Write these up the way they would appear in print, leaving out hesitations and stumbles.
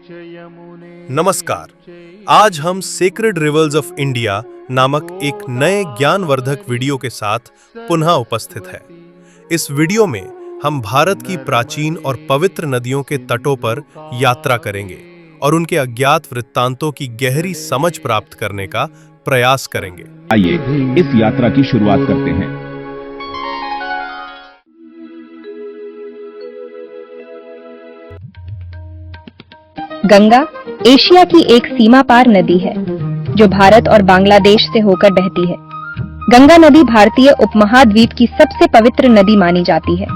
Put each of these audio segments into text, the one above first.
नमस्कार। आज हम सेक्रेड रिवर्स ऑफ इंडिया नामक एक नए ज्ञानवर्धक वीडियो के साथ पुनः उपस्थित है। इस वीडियो में हम भारत की प्राचीन और पवित्र नदियों के तटों पर यात्रा करेंगे और उनके अज्ञात वृत्तांतों की गहरी समझ प्राप्त करने का प्रयास करेंगे। आइए इस यात्रा की शुरुआत करते हैं। गंगा एशिया की एक सीमा पार नदी है जो भारत और बांग्लादेश से होकर बहती है। गंगा नदी भारतीय उपमहाद्वीप की सबसे पवित्र नदी मानी जाती है।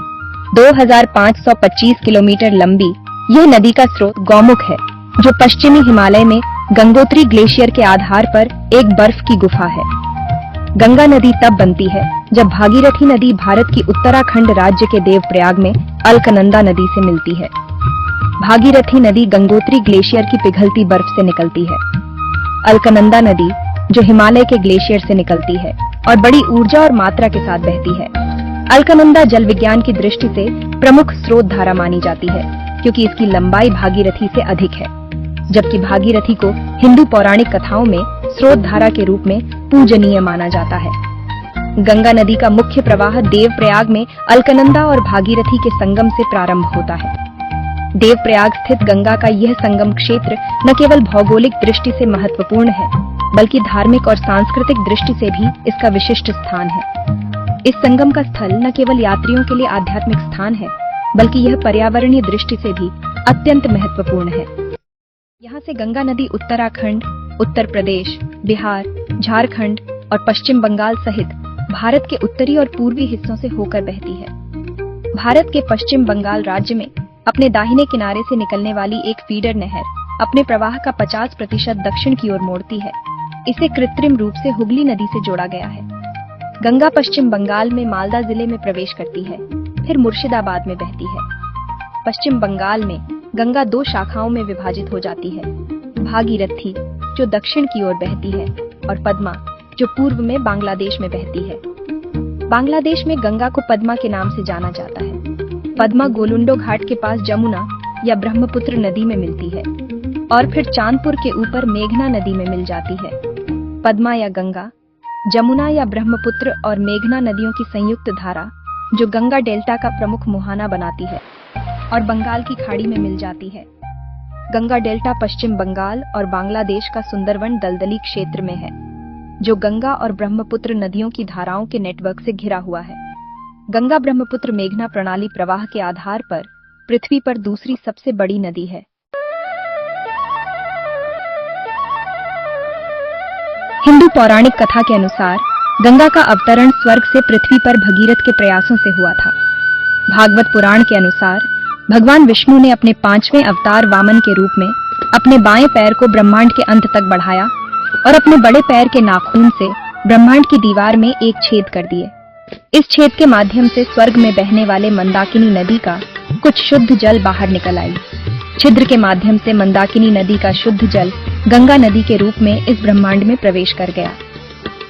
2525 किलोमीटर लंबी यह नदी का स्रोत गौमुख है जो पश्चिमी हिमालय में गंगोत्री ग्लेशियर के आधार पर एक बर्फ की गुफा है। गंगा नदी तब बनती है जब भागीरथी नदी भारत की उत्तराखंड राज्य के देवप्रयाग में अलकनंदा नदी से मिलती है। भागीरथी नदी गंगोत्री ग्लेशियर की पिघलती बर्फ से निकलती है। अलकनंदा नदी जो हिमालय के ग्लेशियर से निकलती है और बड़ी ऊर्जा और मात्रा के साथ बहती है। अलकनंदा जल विज्ञान की दृष्टि से प्रमुख स्रोत धारा मानी जाती है क्योंकि इसकी लंबाई भागीरथी से अधिक है, जबकि भागीरथी को हिंदू पौराणिक कथाओं में स्रोत धारा के रूप में पूजनीय माना जाता है। गंगा नदी का मुख्य प्रवाह देवप्रयाग में अलकनंदा और भागीरथी के संगम से प्रारंभ होता है। देवप्रयाग स्थित गंगा का यह संगम क्षेत्र न केवल भौगोलिक दृष्टि से महत्वपूर्ण है, बल्कि धार्मिक और सांस्कृतिक दृष्टि से भी इसका विशिष्ट स्थान है। इस संगम का स्थल न केवल यात्रियों के लिए आध्यात्मिक स्थान है, बल्कि यह पर्यावरणीय दृष्टि से भी अत्यंत महत्वपूर्ण है। यहाँ से गंगा नदी उत्तराखंड, उत्तर प्रदेश, बिहार, झारखंड और पश्चिम बंगाल सहित भारत के उत्तरी और पूर्वी हिस्सों से होकर बहती है। भारत के पश्चिम बंगाल राज्य में अपने दाहिने किनारे से निकलने वाली एक फीडर नहर अपने प्रवाह का 50% दक्षिण की ओर मोड़ती है। इसे कृत्रिम रूप से हुगली नदी से जोड़ा गया है। गंगा पश्चिम बंगाल में मालदा जिले में प्रवेश करती है, फिर मुर्शिदाबाद में बहती है। पश्चिम बंगाल में गंगा दो शाखाओं में विभाजित हो जाती है, भागीरथी जो दक्षिण की ओर बहती है और पद्मा जो पूर्व में बांग्लादेश में बहती है। बांग्लादेश में गंगा को पद्मा के नाम से जाना जाता है। पद्मा गोलुंडो घाट के पास जमुना या ब्रह्मपुत्र नदी में मिलती है और फिर चांदपुर के ऊपर मेघना नदी में मिल जाती है। पद्मा या गंगा, जमुना या ब्रह्मपुत्र और मेघना नदियों की संयुक्त धारा जो गंगा डेल्टा का प्रमुख मुहाना बनाती है और बंगाल की खाड़ी में मिल जाती है। गंगा डेल्टा पश्चिम बंगाल और बांग्लादेश का सुंदरवन दलदली क्षेत्र में है जो गंगा और ब्रह्मपुत्र नदियों की धाराओं के नेटवर्क से घिरा हुआ है। गंगा ब्रह्मपुत्र मेघना प्रणाली प्रवाह के आधार पर पृथ्वी पर दूसरी सबसे बड़ी नदी है। हिंदू पौराणिक कथा के अनुसार गंगा का अवतरण स्वर्ग से पृथ्वी पर भगीरथ के प्रयासों से हुआ था। भागवत पुराण के अनुसार भगवान विष्णु ने अपने 5वें अवतार वामन के रूप में अपने बाएं पैर को ब्रह्मांड के अंत तक बढ़ाया और अपने बड़े पैर के नाखून से ब्रह्मांड की दीवार में एक छेद कर दिए। इस छेद के माध्यम से स्वर्ग में बहने वाले मंदाकिनी नदी का कुछ शुद्ध जल बाहर निकल आई। छिद्र के माध्यम से मंदाकिनी नदी का शुद्ध जल गंगा नदी के रूप में इस ब्रह्मांड में प्रवेश कर गया।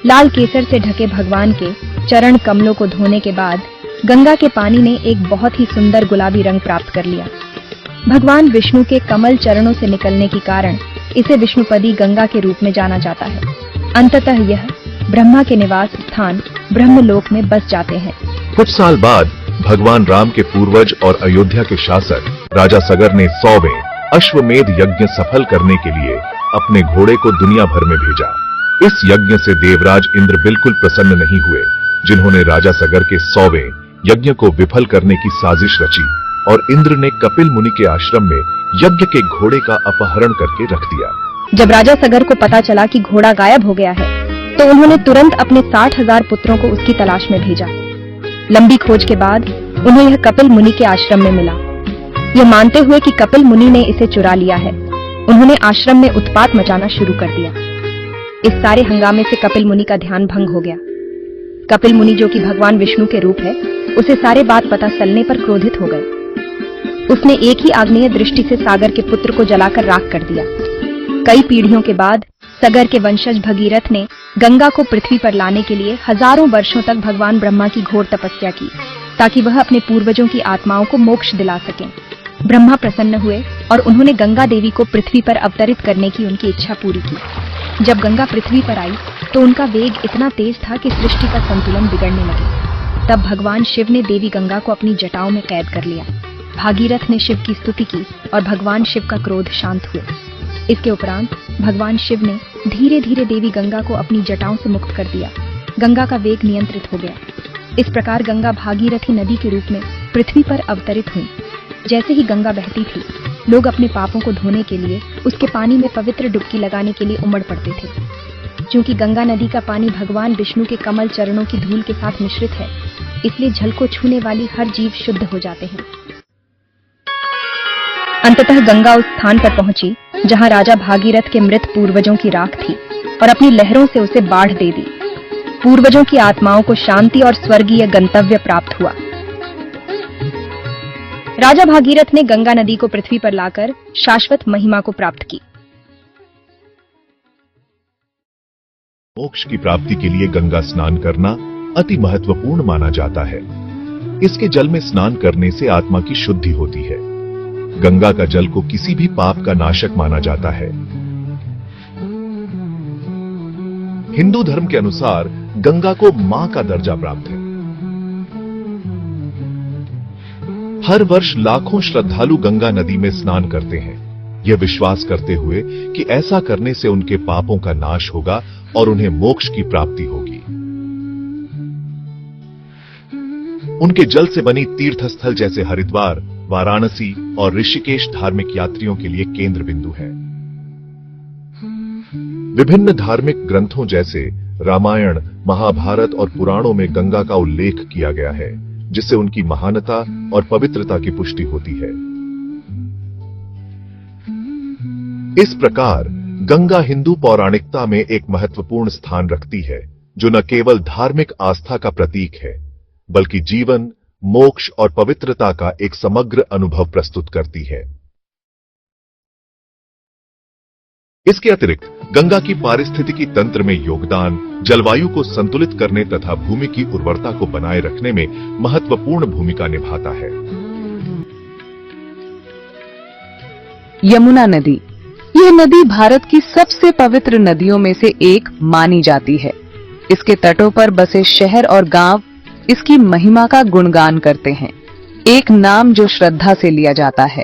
लाल केसर से ढके भगवान के चरण कमलों को धोने के बाद गंगा के पानी ने एक बहुत ही सुंदर गुलाबी रंग प्राप्त कर लिया। भगवान विष्णु के कमल चरणों से निकलने के कारण इसे विष्णुपदी गंगा के रूप में जाना जाता है। अंततः यह ब्रह्मा के निवास स्थान ब्रह्मलोक में बस जाते हैं। कुछ साल बाद भगवान राम के पूर्वज और अयोध्या के शासक राजा सगर ने 100वें अश्वमेध यज्ञ सफल करने के लिए अपने घोड़े को दुनिया भर में भेजा। इस यज्ञ से देवराज इंद्र बिल्कुल प्रसन्न नहीं हुए, जिन्होंने राजा सगर के 100वें यज्ञ को विफल करने की साजिश रची और इंद्र ने कपिल मुनि के आश्रम में यज्ञ के घोड़े का अपहरण करके रख दिया। जब राजा सगर को पता चला कि घोड़ा गायब हो गया है तो उन्होंने तुरंत अपने 60,000 पुत्रों को उसकी तलाश में भेजा। लंबी खोज के बाद उन्हें यह कपिल मुनि के आश्रम में मिला। यह मानते हुए कि कपिल मुनि ने इसे चुरा लिया है, उन्होंने आश्रम में उत्पात मचाना शुरू कर दिया। इस सारे हंगामे से कपिल मुनि का ध्यान भंग हो गया। कपिल मुनि जो कि भगवान विष्णु के रूप है, उसे सारे बात पता चलने पर क्रोधित हो गए। उसने एक ही आग्नेय दृष्टि से सागर के पुत्र को जलाकर राख कर दिया। कई पीढ़ियों के बाद सगर के वंशज भगीरथ ने गंगा को पृथ्वी पर लाने के लिए हजारों वर्षों तक भगवान ब्रह्मा की घोर तपस्या की ताकि वह अपने पूर्वजों की आत्माओं को मोक्ष दिला सकें। ब्रह्मा प्रसन्न हुए और उन्होंने गंगा देवी को पृथ्वी पर अवतरित करने की उनकी इच्छा पूरी की। जब गंगा पृथ्वी पर आई तो उनका वेग इतना तेज था कि सृष्टि का संतुलन बिगड़ने लगा। तब भगवान शिव ने देवी गंगा को अपनी जटाओं में कैद कर लिया। भागीरथ ने शिव की स्तुति की और भगवान शिव का क्रोध शांत हुए। इसके उपरांत भगवान शिव ने धीरे धीरे देवी गंगा को अपनी जटाओं से मुक्त कर दिया। गंगा का वेग नियंत्रित हो गया। इस प्रकार गंगा भागीरथी नदी के रूप में पृथ्वी पर अवतरित हुई। जैसे ही गंगा बहती थी, लोग अपने पापों को धोने के लिए उसके पानी में पवित्र डुबकी लगाने के लिए उमड़ पड़ते थे। क्योंकि गंगा नदी का पानी भगवान विष्णु के कमल चरणों की धूल के साथ मिश्रित है, इसलिए जल को छूने वाली हर जीव शुद्ध हो जाते हैं। अंततः गंगा उस स्थान पर पहुंची जहां राजा भागीरथ के मृत पूर्वजों की राख थी और अपनी लहरों से उसे बाढ़ दे दी। पूर्वजों की आत्माओं को शांति और स्वर्गीय गंतव्य प्राप्त हुआ। राजा भागीरथ ने गंगा नदी को पृथ्वी पर लाकर शाश्वत महिमा को प्राप्त की। मोक्ष की प्राप्ति के लिए गंगा स्नान करना अति महत्वपूर्ण माना जाता है। इसके जल में स्नान करने से आत्मा की शुद्धि होती है। गंगा का जल को किसी भी पाप का नाशक माना जाता है। हिंदू धर्म के अनुसार गंगा को मां का दर्जा प्राप्त है। हर वर्ष लाखों श्रद्धालु गंगा नदी में स्नान करते हैं, यह विश्वास करते हुए कि ऐसा करने से उनके पापों का नाश होगा और उन्हें मोक्ष की प्राप्ति होगी। उनके जल से बनी तीर्थ स्थल जैसे हरिद्वार, वाराणसी और ऋषिकेश धार्मिक यात्रियों के लिए केंद्र बिंदु है। विभिन्न धार्मिक ग्रंथों जैसे रामायण, महाभारत और पुराणों में गंगा का उल्लेख किया गया है, जिससे उनकी महानता और पवित्रता की पुष्टि होती है। इस प्रकार गंगा हिंदू पौराणिकता में एक महत्वपूर्ण स्थान रखती है, जो न केवल धार्मिक आस्था का प्रतीक है, बल्कि जीवन, मोक्ष और पवित्रता का एक समग्र अनुभव प्रस्तुत करती है। इसके अतिरिक्त गंगा की पारिस्थितिकी तंत्र में योगदान जलवायु को संतुलित करने तथा भूमि की उर्वरता को बनाए रखने में महत्वपूर्ण भूमिका निभाता है। यमुना नदी, यह नदी भारत की सबसे पवित्र नदियों में से एक मानी जाती है। इसके तटों पर बसे शहर और गांव इसकी महिमा का गुणगान करते हैं, एक नाम जो श्रद्धा से लिया जाता है।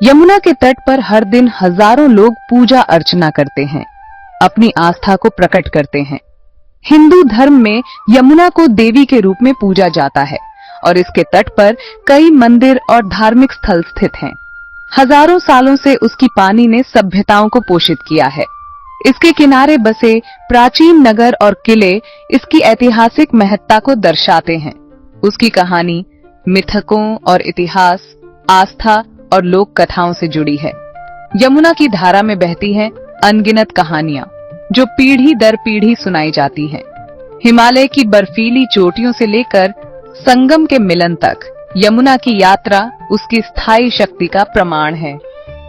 यमुना के तट पर हर दिन हजारों लोग पूजा अर्चना करते हैं, अपनी आस्था को प्रकट करते हैं। हिंदू धर्म में यमुना को देवी के रूप में पूजा जाता है और इसके तट पर कई मंदिर और धार्मिक स्थल स्थित हैं। हजारों सालों से उसकी पानी ने सभ्यताओं को पोषित किया है। इसके किनारे बसे प्राचीन नगर और किले इसकी ऐतिहासिक महत्ता को दर्शाते हैं। उसकी कहानी मिथकों और इतिहास, आस्था और लोक कथाओं से जुड़ी है। यमुना की धारा में बहती हैं अनगिनत कहानियां, जो पीढ़ी दर पीढ़ी सुनाई जाती हैं। हिमालय की बर्फीली चोटियों से लेकर संगम के मिलन तक यमुना की यात्रा उसकी स्थायी शक्ति का प्रमाण है।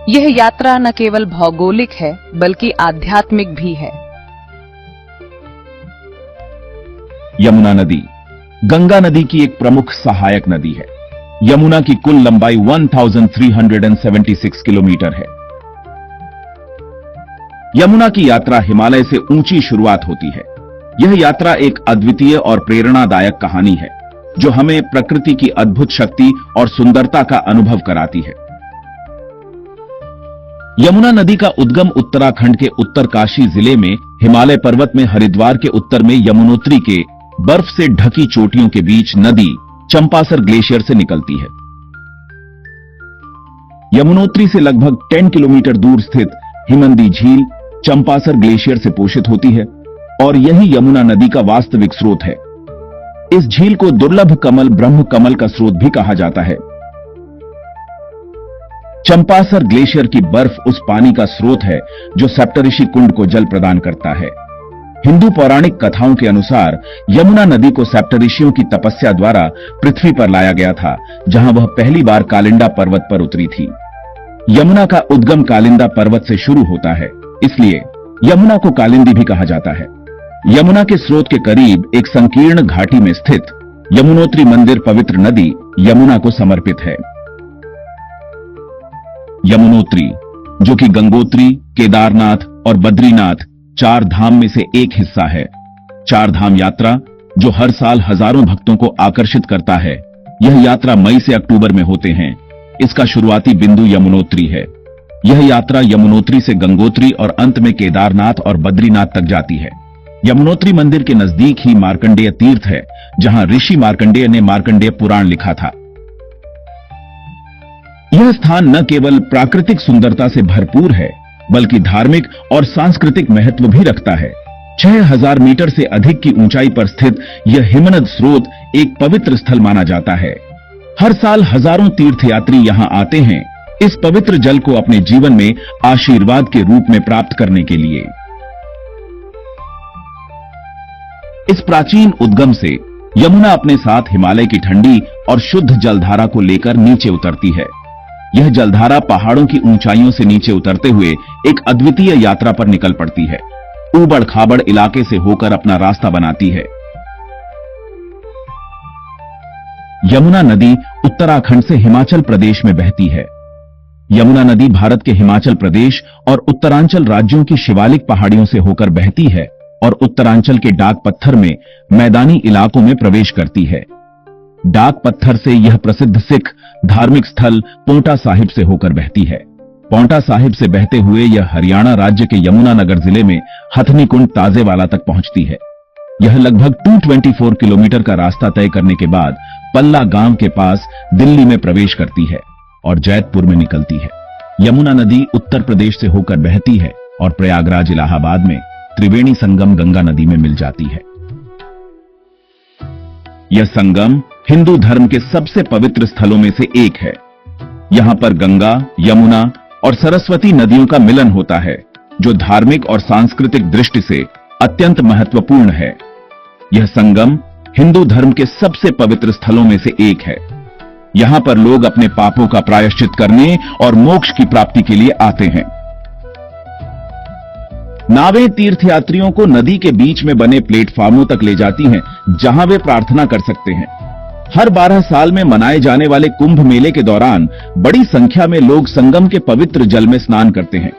यह यात्रा न केवल भौगोलिक है, बल्कि आध्यात्मिक भी है। यमुना नदी गंगा नदी की एक प्रमुख सहायक नदी है। यमुना की कुल लंबाई 1376 किलोमीटर है। यमुना की यात्रा हिमालय से ऊंची शुरुआत होती है। यह यात्रा एक अद्वितीय और प्रेरणादायक कहानी है, जो हमें प्रकृति की अद्भुत शक्ति और सुंदरता का अनुभव कराती है। यमुना नदी का उद्गम उत्तराखंड के उत्तरकाशी जिले में हिमालय पर्वत में हरिद्वार के उत्तर में यमुनोत्री के बर्फ से ढकी चोटियों के बीच नदी चंपासर ग्लेशियर से निकलती है। यमुनोत्री से लगभग 10 किलोमीटर दूर स्थित हिमंदी झील चंपासर ग्लेशियर से पोषित होती है और यही यमुना नदी का वास्तविक स्रोत है। इस झील को दुर्लभ कमल ब्रह्म कमल का स्रोत भी कहा जाता है। चंपासर ग्लेशियर की बर्फ उस पानी का स्रोत है जो सप्तऋषि कुंड को जल प्रदान करता है। हिंदू पौराणिक कथाओं के अनुसार यमुना नदी को सप्तऋषियों की तपस्या द्वारा पृथ्वी पर लाया गया था, जहां वह पहली बार कालिंदा पर्वत पर उतरी थी। यमुना का उद्गम कालिंदा पर्वत से शुरू होता है, इसलिए यमुना को कालिंदी भी कहा जाता है। यमुना के स्रोत के करीब एक संकीर्ण घाटी में स्थित यमुनोत्री मंदिर पवित्र नदी यमुना को समर्पित है। यमुनोत्री, जो कि गंगोत्री, केदारनाथ और बद्रीनाथ 4 धाम में से एक हिस्सा है। 4 धाम यात्रा जो हर साल हजारों भक्तों को आकर्षित करता है। यह यात्रा मई से अक्टूबर में होते हैं। इसका शुरुआती बिंदु यमुनोत्री है। यह यात्रा यमुनोत्री से गंगोत्री और अंत में केदारनाथ और बद्रीनाथ तक जाती है। यमुनोत्री मंदिर के नजदीक ही मार्कंडेय तीर्थ है, जहां ऋषि मार्कंडेय ने मार्कंडेय पुराण लिखा था। यह स्थान न केवल प्राकृतिक सुंदरता से भरपूर है, बल्कि धार्मिक और सांस्कृतिक महत्व भी रखता है। 6000 मीटर से अधिक की ऊंचाई पर स्थित यह हिमनद स्रोत एक पवित्र स्थल माना जाता है। हर साल हजारों तीर्थयात्री यहां आते हैं इस पवित्र जल को अपने जीवन में आशीर्वाद के रूप में प्राप्त करने के लिए। इस प्राचीन उद्गम से यमुना अपने साथ हिमालय की ठंडी और शुद्ध जलधारा को लेकर नीचे उतरती है। यह जलधारा पहाड़ों की ऊंचाइयों से नीचे उतरते हुए एक अद्वितीय यात्रा पर निकल पड़ती है। ऊबड़ खाबड़ इलाके से होकर अपना रास्ता बनाती है। यमुना नदी उत्तराखंड से हिमाचल प्रदेश में बहती है। यमुना नदी भारत के हिमाचल प्रदेश और उत्तरांचल राज्यों की शिवालिक पहाड़ियों से होकर बहती है और उत्तरांचल के डाक पत्थर में मैदानी इलाकों में प्रवेश करती है। डाक पत्थर से यह प्रसिद्ध सिख धार्मिक स्थल पोंटा साहिब से होकर बहती है। पोंटा साहिब से बहते हुए यह हरियाणा राज्य के यमुनानगर जिले में हथनी कुंड ताजेवाला तक पहुंचती है। यह लगभग 224 किलोमीटर का रास्ता तय करने के बाद पल्ला गांव के पास दिल्ली में प्रवेश करती है और जैतपुर में निकलती है। यमुना नदी उत्तर प्रदेश से होकर बहती है और प्रयागराज इलाहाबाद में त्रिवेणी संगम गंगा नदी में मिल जाती है। यह संगम हिंदू धर्म के सबसे पवित्र स्थलों में से एक है। यहां पर गंगा, यमुना और सरस्वती नदियों का मिलन होता है, जो धार्मिक और सांस्कृतिक दृष्टि से अत्यंत महत्वपूर्ण है। यह संगम हिंदू धर्म के सबसे पवित्र स्थलों में से एक है। यहां पर लोग अपने पापों का प्रायश्चित करने और मोक्ष की प्राप्ति के लिए आते हैं। नावें तीर्थयात्रियों को नदी के बीच में बने प्लेटफार्मों तक ले जाती हैं, जहां वे प्रार्थना कर सकते हैं। हर 12 साल में मनाए जाने वाले कुंभ मेले के दौरान बड़ी संख्या में लोग संगम के पवित्र जल में स्नान करते हैं।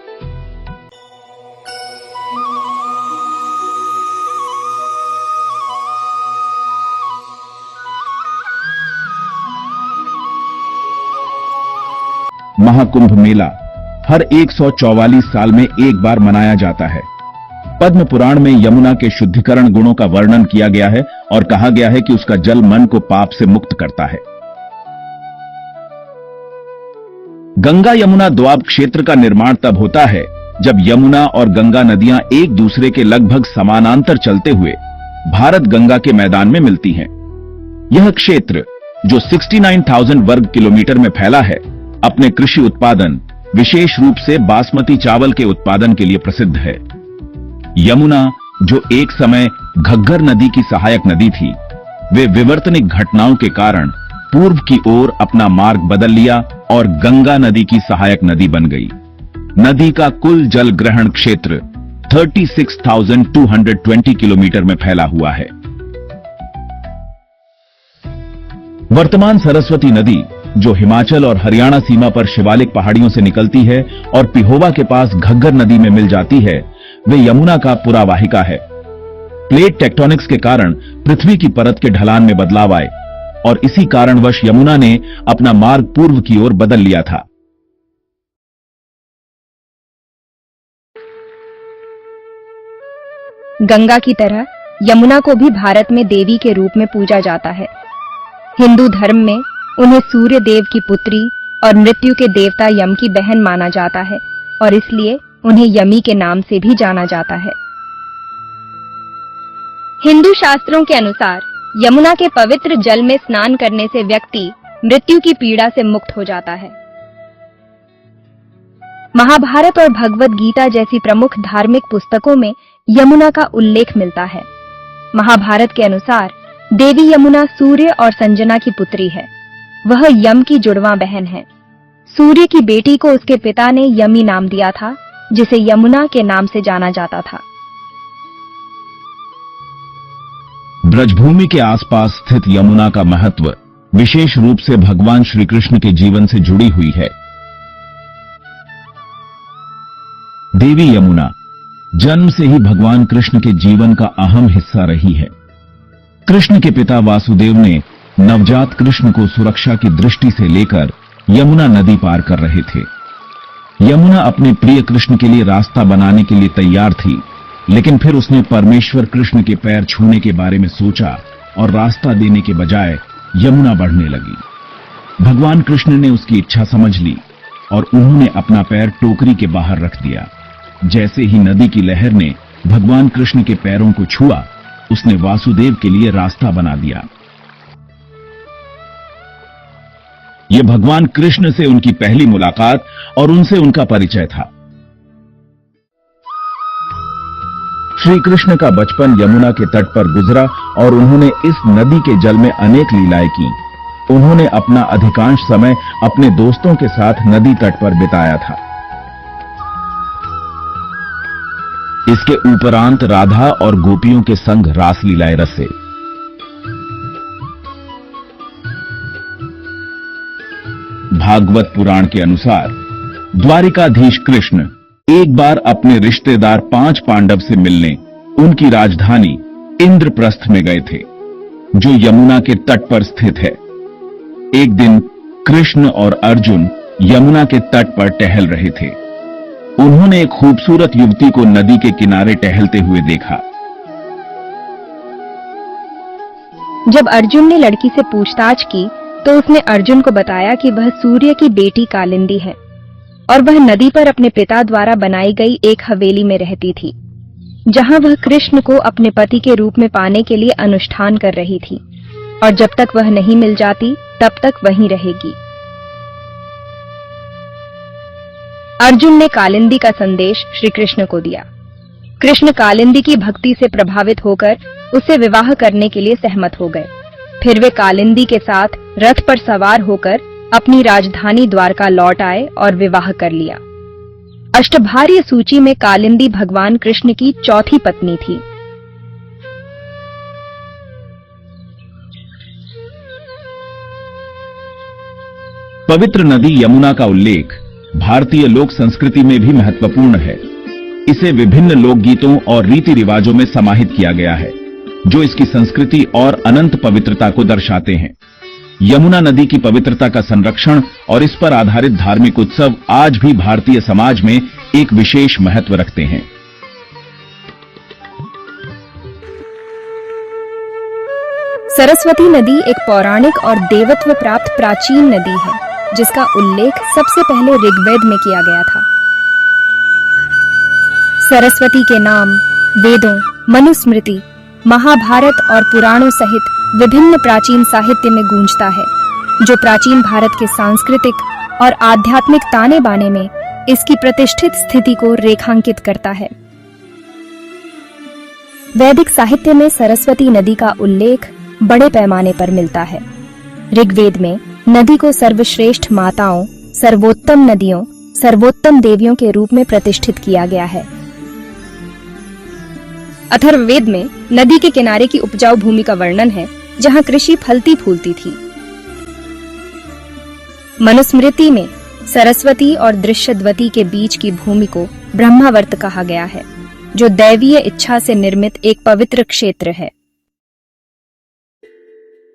महाकुंभ मेला हर 144 साल में एक बार मनाया जाता है। पद्म पुराण में यमुना के शुद्धिकरण गुणों का वर्णन किया गया है और कहा गया है कि उसका जल मन को पाप से मुक्त करता है। गंगा यमुना द्वाब क्षेत्र का निर्माण तब होता है जब यमुना और गंगा नदियां एक दूसरे के लगभग समानांतर चलते हुए भारत गंगा के मैदान में मिलती हैं। यह क्षेत्र जो 69,000 वर्ग किलोमीटर में फैला है, अपने कृषि उत्पादन विशेष रूप से बासमती चावल के उत्पादन के लिए प्रसिद्ध है। यमुना जो एक समय घग्गर नदी की सहायक नदी थी, वे विवर्तनिक घटनाओं के कारण पूर्व की ओर अपना मार्ग बदल लिया और गंगा नदी की सहायक नदी बन गई। नदी का कुल जल ग्रहण क्षेत्र 36,220 किलोमीटर में फैला हुआ है। वर्तमान सरस्वती नदी जो हिमाचल और हरियाणा सीमा पर शिवालिक पहाड़ियों से निकलती है और पिहोवा के पास घग्गर नदी में मिल जाती है, वे यमुना का पुरावाहिका है। प्लेट टेक्टोनिक्स के कारण पृथ्वी की परत के ढलान में बदलाव आए और इसी कारणवश यमुना ने अपना मार्ग पूर्व की ओर बदल लिया था। गंगा की तरह यमुना को भी भारत में देवी के रूप में पूजा जाता है। हिंदू धर्म में उन्हें सूर्य देव की पुत्री और मृत्यु के देवता यम की बहन माना जाता है और इसलिए उन्हें यमी के नाम से भी जाना जाता है। हिंदू शास्त्रों के अनुसार यमुना के पवित्र जल में स्नान करने से व्यक्ति मृत्यु की पीड़ा से मुक्त हो जाता है। महाभारत और भगवद गीता जैसी प्रमुख धार्मिक पुस्तकों में यमुना का उल्लेख मिलता है। महाभारत के अनुसार देवी यमुना सूर्य और संजना की पुत्री है। वह यम की जुड़वां बहन है। सूर्य की बेटी को उसके पिता ने यमी नाम दिया था, जिसे यमुना के नाम से जाना जाता था। ब्रजभूमि के आसपास स्थित यमुना का महत्व विशेष रूप से भगवान श्री कृष्ण के जीवन से जुड़ी हुई है। देवी यमुना जन्म से ही भगवान कृष्ण के जीवन का अहम हिस्सा रही है। कृष्ण के पिता वासुदेव ने नवजात कृष्ण को सुरक्षा की दृष्टि से लेकर यमुना नदी पार कर रहे थे। यमुना अपने प्रिय कृष्ण के लिए रास्ता बनाने के लिए तैयार थी, लेकिन फिर उसने परमेश्वर कृष्ण के पैर छूने के बारे में सोचा और रास्ता देने के बजाय यमुना बढ़ने लगी। भगवान कृष्ण ने उसकी इच्छा समझ ली और उन्होंने अपना पैर टोकरी के बाहर रख दिया। जैसे ही नदी की लहर ने भगवान कृष्ण के पैरों को छुआ, उसने वासुदेव के लिए रास्ता बना दिया। यह भगवान कृष्ण से उनकी पहली मुलाकात और उनसे उनका परिचय था। श्री कृष्ण का बचपन यमुना के तट पर गुजरा और उन्होंने इस नदी के जल में अनेक लीलाएं की। उन्होंने अपना अधिकांश समय अपने दोस्तों के साथ नदी तट पर बिताया था। इसके उपरांत राधा और गोपियों के संग रासलीलाएं रचे। भागवत पुराण के अनुसार द्वारिकाधीश कृष्ण एक बार अपने रिश्तेदार 5 पांडव से मिलने उनकी राजधानी इंद्रप्रस्थ में गए थे, जो यमुना के तट पर स्थित है। एक दिन कृष्ण और अर्जुन यमुना के तट पर टहल रहे थे। उन्होंने एक खूबसूरत युवती को नदी के किनारे टहलते हुए देखा। जब अर्जुन ने लड़की से पूछताछ की तो उसने अर्जुन को बताया कि वह सूर्य की बेटी कालिंदी है और वह नदी पर अपने पिता द्वारा बनाई गई एक हवेली में रहती थी, जहां वह कृष्ण को अपने पति के रूप में पाने के लिए अनुष्ठान कर रही थी और जब तक वह नहीं मिल जाती तब तक वहीं रहेगी। अर्जुन ने कालिंदी का संदेश श्री कृष्ण को दिया। कृष्ण कालिंदी की भक्ति से प्रभावित होकर उसे विवाह करने के लिए सहमत हो गए। फिर वे कालिंदी के साथ रथ पर सवार होकर अपनी राजधानी द्वारका लौट आए और विवाह कर लिया। अष्टभार्य सूची में कालिंदी भगवान कृष्ण की चौथी पत्नी थी। पवित्र नदी यमुना का उल्लेख भारतीय लोक संस्कृति में भी महत्वपूर्ण है। इसे विभिन्न लोकगीतों और रीति रिवाजों में समाहित किया गया है, जो इसकी संस्कृति और अनंत पवित्रता को दर्शाते हैं। यमुना नदी की पवित्रता का संरक्षण और इस पर आधारित धार्मिक उत्सव आज भी भारतीय समाज में एक विशेष महत्व रखते हैं। सरस्वती नदी एक पौराणिक और देवत्व प्राप्त प्राचीन नदी है, जिसका उल्लेख सबसे पहले ऋग्वेद में किया गया था। सरस्वती के नाम वेदों, मनुस्मृति, महाभारत और पुराणों सहित विभिन्न प्राचीन साहित्य में गूंजता है, जो प्राचीन भारत के सांस्कृतिक और आध्यात्मिक ताने बाने में इसकी प्रतिष्ठित स्थिति को रेखांकित करता है। वैदिक साहित्य में सरस्वती नदी का उल्लेख बड़े पैमाने पर मिलता है। ऋग्वेद में नदी को सर्वश्रेष्ठ माताओं, सर्वोत्तम नदियों, सर्वोत्तम देवियों के रूप में प्रतिष्ठित किया गया है। अथर्ववेद में नदी के किनारे की उपजाऊ भूमि का वर्णन है, जहां कृषि फलती फूलती थी। मनुस्मृति में सरस्वती और दृश्यद्वती के बीच की भूमि को ब्रह्मावर्त कहा गया है, जो दैवीय इच्छा से निर्मित एक पवित्र क्षेत्र है।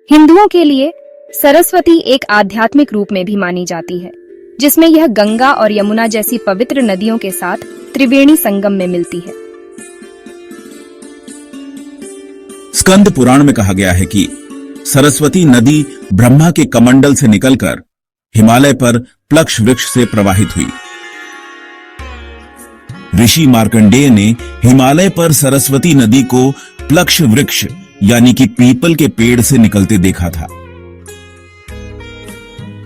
हिंदुओं के लिए सरस्वती एक आध्यात्मिक रूप में भी मानी जाती है, जिसमें यह गंगा और यमुना जैसी पवित्र नदियों के साथ त्रिवेणी संगम में मिलती है। स्कंद पुराण में कहा गया है कि सरस्वती नदी ब्रह्मा के कमंडल से निकलकर हिमालय पर प्लक्ष वृक्ष से प्रवाहित हुई। ऋषि मार्कंडेय ने हिमालय पर सरस्वती नदी को प्लक्ष वृक्ष यानी कि पीपल के पेड़ से निकलते देखा था।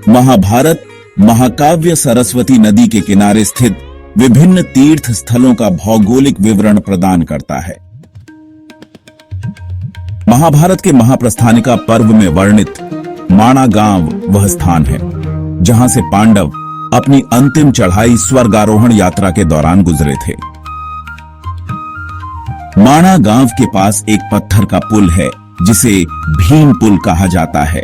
महाभारत महाकाव्य सरस्वती नदी के किनारे स्थित विभिन्न तीर्थ स्थलों का भौगोलिक विवरण प्रदान करता है। महाभारत के महाप्रस्थानिका पर्व में वर्णित माणा गांव वह स्थान है जहां से पांडव अपनी अंतिम चढ़ाई स्वर्गारोहण यात्रा के दौरान गुजरे थे। माणा गांव के पास एक पत्थर का पुल है जिसे भीम पुल कहा जाता है,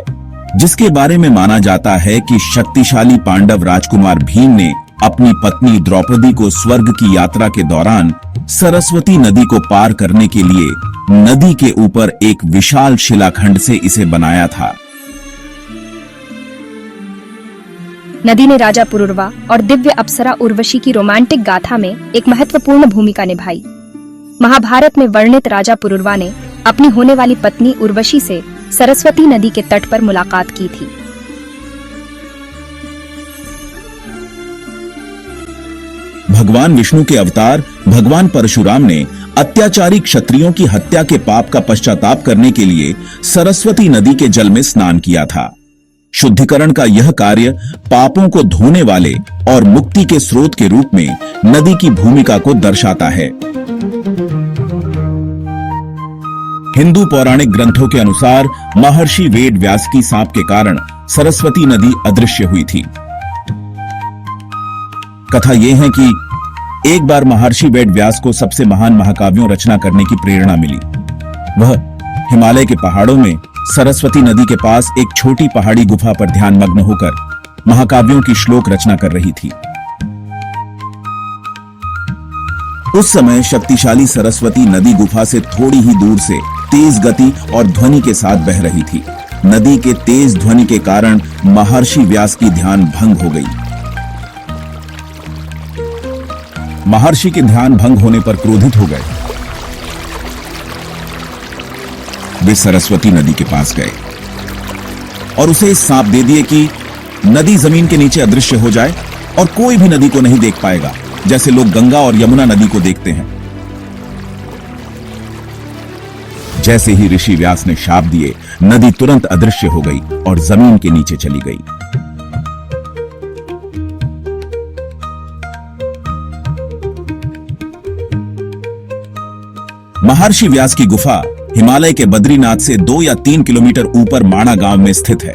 जिसके बारे में माना जाता है कि शक्तिशाली पांडव राजकुमार भीम ने अपनी पत्नी द्रौपदी को स्वर्ग की यात्रा के दौरान सरस्वती नदी को पार करने के लिए नदी के ऊपर एक विशाल शिलाखंड से इसे बनाया था। नदी ने राजा पुरुरवा और दिव्य अप्सरा उर्वशी की रोमांटिक गाथा में एक महत्वपूर्ण भूमिका निभाई। महाभारत में वर्णित राजा पुरुरवा ने अपनी होने वाली पत्नी उर्वशी से सरस्वती नदी के तट पर मुलाकात की थी। भगवान विष्णु के अवतार भगवान परशुराम ने अत्याचारी क्षत्रियों की हत्या के पाप का पश्चाताप करने के लिए सरस्वती नदी के जल में स्नान किया था। शुद्धिकरण का यह कार्य पापों को धोने वाले और मुक्ति के स्रोत के रूप में नदी की भूमिका को दर्शाता है। हिंदू पौराणिक ग्रंथों के अनुसार महर्षि वेद व्यास की शाप के कारण सरस्वती नदी अदृश्य हुई थी। कथा यह है कि एक बार महर्षि वेद व्यास को सबसे महान महाकाव्यों रचना करने की प्रेरणा मिली। वह हिमालय के पहाड़ों में सरस्वती नदी के पास एक छोटी पहाड़ी गुफा पर ध्यानमग्न होकर महाकाव्यों की श्लोक रचना कर रही थी। उस समय शक्तिशाली सरस्वती नदी गुफा से थोड़ी ही दूर से तेज गति और ध्वनि के साथ बह रही थी। नदी के तेज ध्वनि के कारण महर्षि व्यास की ध्यान भंग हो गई। महर्षि के ध्यान भंग होने पर क्रोधित हो गए। वे सरस्वती नदी के पास गए और उसे इस सांप दे दिए कि नदी जमीन के नीचे अदृश्य हो जाए और कोई भी नदी को नहीं देख पाएगा, जैसे लोग गंगा और यमुना नदी को देखते हैं। जैसे ही ऋषि व्यास ने शाप दिए, नदी तुरंत अदृश्य हो गई और जमीन के नीचे चली गई। महर्षि व्यास की गुफा हिमालय के बद्रीनाथ से 2 या 3 किलोमीटर ऊपर माणा गांव में स्थित है।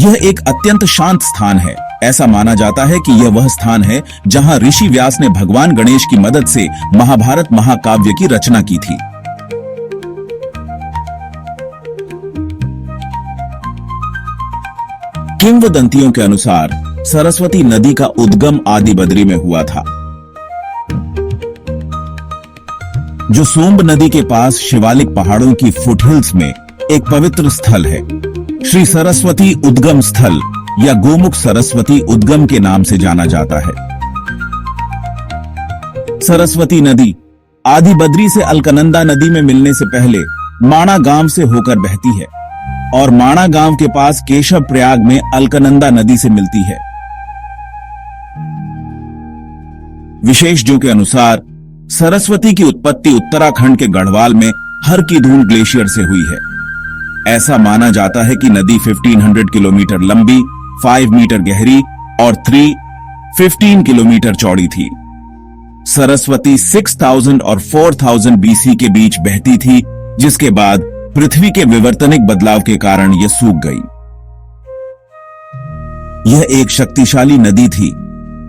यह एक अत्यंत शांत स्थान है। ऐसा माना जाता है कि यह वह स्थान है जहां ऋषि व्यास ने भगवान गणेश की मदद से महाभारत महाकाव्य की रचना की थी। किंवदंतियों के अनुसार सरस्वती नदी का उद्गम आदि बद्री में हुआ था, जो सोम्ब नदी के पास शिवालिक पहाड़ों की फुटहिल्स में एक पवित्र स्थल है। श्री सरस्वती उद्गम स्थल या गोमुख सरस्वती उद्गम के नाम से जाना जाता है। सरस्वती नदी आदि बद्री से अलकनंदा नदी में मिलने से पहले माणा गांव से होकर बहती है और माणा गांव के पास केशव प्रयाग में अलकनंदा नदी से मिलती है। विशेषज्ञों के अनुसार सरस्वती की उत्पत्ति उत्तराखंड के गढ़वाल में हर की धूल ग्लेशियर से हुई है। ऐसा माना जाता है कि नदी 1500 किलोमीटर लंबी, 5 मीटर गहरी और 15 किलोमीटर चौड़ी थी। सरस्वती 6000 और 4000 बीसी के बीच बहती थी, जिसके बाद पृथ्वी के विवर्तनिक बदलाव के कारण यह सूख गई। यह एक शक्तिशाली नदी थी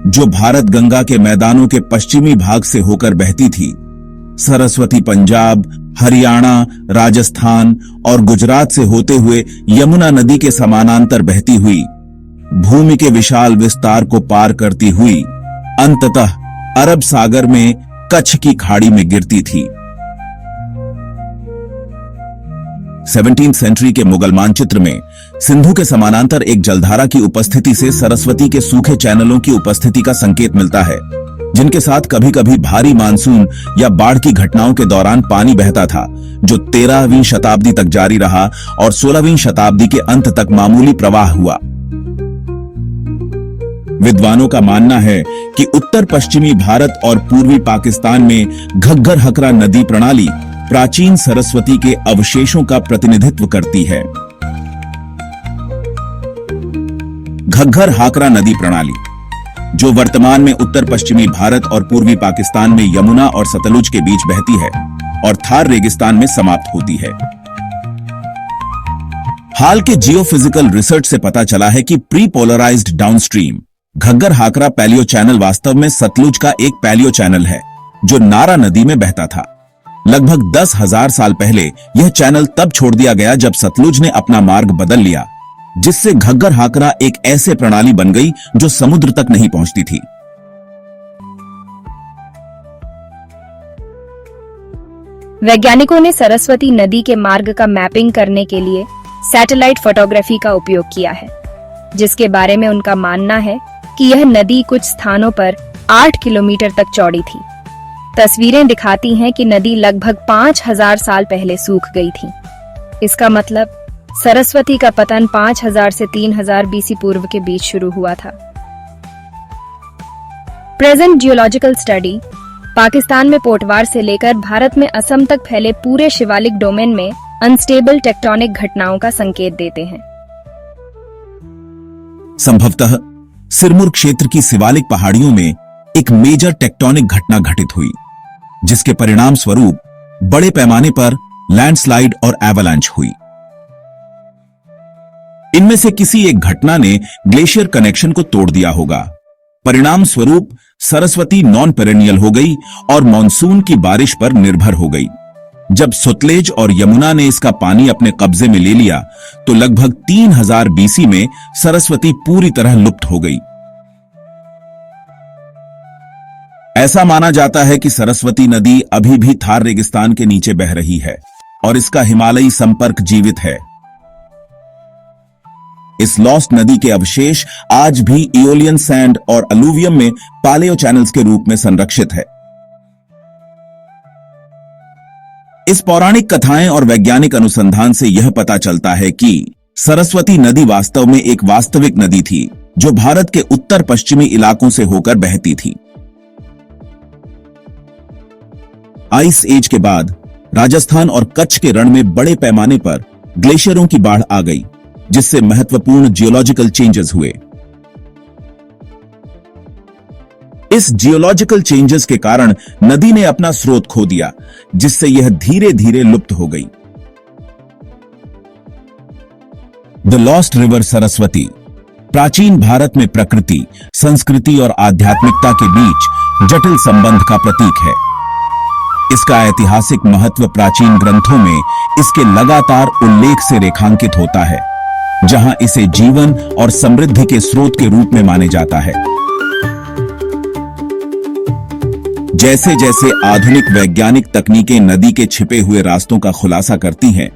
जो भारत गंगा के मैदानों के पश्चिमी भाग से होकर बहती थी। सरस्वती पंजाब, हरियाणा, राजस्थान और गुजरात से होते हुए यमुना नदी के समानांतर बहती हुई भूमि के विशाल विस्तार को पार करती हुई अंततः अरब सागर में कच्छ की खाड़ी में गिरती थी। 17वीं सेंचुरी के मुगल मानचित्र में सिंधु के समानांतर एक जलधारा की उपस्थिति से सरस्वती के सूखे चैनलों की उपस्थिति का संकेत मिलता है, जिनके साथ कभी कभी भारी मानसून या बाढ़ की घटनाओं के दौरान पानी बहता था, जो 13वीं शताब्दी तक जारी रहा और 16वीं शताब्दी के अंत तक मामूली प्रवाह हुआ। विद्वानों का मानना है कि उत्तर पश्चिमी भारत और पूर्वी पाकिस्तान में घग्गर हकरा नदी प्रणाली प्राचीन सरस्वती के अवशेषों का प्रतिनिधित्व करती है। घग्गर हाकरा नदी प्रणाली, जो वर्तमान में उत्तर पश्चिमी भारत और पूर्वी पाकिस्तान में यमुना और सतलुज के बीच बहती है और थार रेगिस्तान में समाप्त होती है। हाल के जियोफिजिकल रिसर्च से पता चला है कि pre polarised downstream Ghaggar हाकरा palaeo channel वास्तव में सतलुज का एक पैलियो चैनल है, जो नारा नदी में बहता था। लगभग 10,000 साल पहले यह चैनल तब छोड़ दिया गया जब सतलुज ने अपना मार्ग बदल लिया, जिससे घग्गर हाकरा एक ऐसे प्रणाली बन गई जो समुद्र तक नहीं पहुंचती थी। वैज्ञानिकों ने सरस्वती नदी के मार्ग का मैपिंग करने के लिए सैटेलाइट फोटोग्राफी का उपयोग किया है, जिसके बारे में उनका मानना है कि यह नदी कुछ स्थानों पर 8 किलोमीटर तक चौड़ी थी। तस्वीरें दिखाती हैं कि नदी लगभग 5000 साल पहले सूख गई थी। इसका मतलब सरस्वती का पतन 5000 से 3000 बीसी पूर्व के बीच शुरू हुआ था। प्रेजेंट जियोलॉजिकल स्टडी पाकिस्तान में पोटवार से लेकर भारत में असम तक फैले पूरे शिवालिक डोमेन में अनस्टेबल टेक्टोनिक घटनाओं का संकेत देते हैं। संभवतः सिरमौर क्षेत्र की शिवालिक पहाड़ियों में एक मेजर टेक्टोनिक घटना घटित हुई, जिसके परिणाम स्वरूप बड़े पैमाने पर लैंडस्लाइड और एवलांच हुई। इनमें से किसी एक घटना ने ग्लेशियर कनेक्शन को तोड़ दिया होगा। परिणाम स्वरूप सरस्वती नॉन पेरेनियल हो गई और मॉनसून की बारिश पर निर्भर हो गई। जब सतलेज और यमुना ने इसका पानी अपने कब्जे में ले लिया तो लगभग 3000 बीसी में सरस्वती पूरी तरह लुप्त हो गई। ऐसा माना जाता है कि सरस्वती नदी अभी भी थार रेगिस्तान के नीचे बह रही है और इसका हिमालयी संपर्क जीवित है। इस लॉस्ट नदी के अवशेष आज भी इओलियन सैंड और अलूवियम में पालेयो चैनल्स के रूप में संरक्षित है। इस पौराणिक कथाएं और वैज्ञानिक अनुसंधान से यह पता चलता है कि सरस्वती नदी वास्तव में एक वास्तविक नदी थी, जो भारत के उत्तर पश्चिमी इलाकों से होकर बहती थी। आइस एज के बाद राजस्थान और कच्छ के रण में बड़े पैमाने पर ग्लेशियरों की बाढ़ आ गई, जिससे महत्वपूर्ण जियोलॉजिकल चेंजेस हुए। इस जियोलॉजिकल चेंजेस के कारण नदी ने अपना स्रोत खो दिया, जिससे यह धीरे धीरे लुप्त हो गई। द लॉस्ट रिवर सरस्वती प्राचीन भारत में प्रकृति, संस्कृति और आध्यात्मिकता के बीच जटिल संबंध का प्रतीक है। इसका ऐतिहासिक महत्व प्राचीन ग्रंथों में इसके लगातार उल्लेख से रेखांकित होता है, जहां इसे जीवन और समृद्धि के स्रोत के रूप में माने जाता है। जैसे जैसे आधुनिक वैज्ञानिक तकनीकें नदी के छिपे हुए रास्तों का खुलासा करती हैं,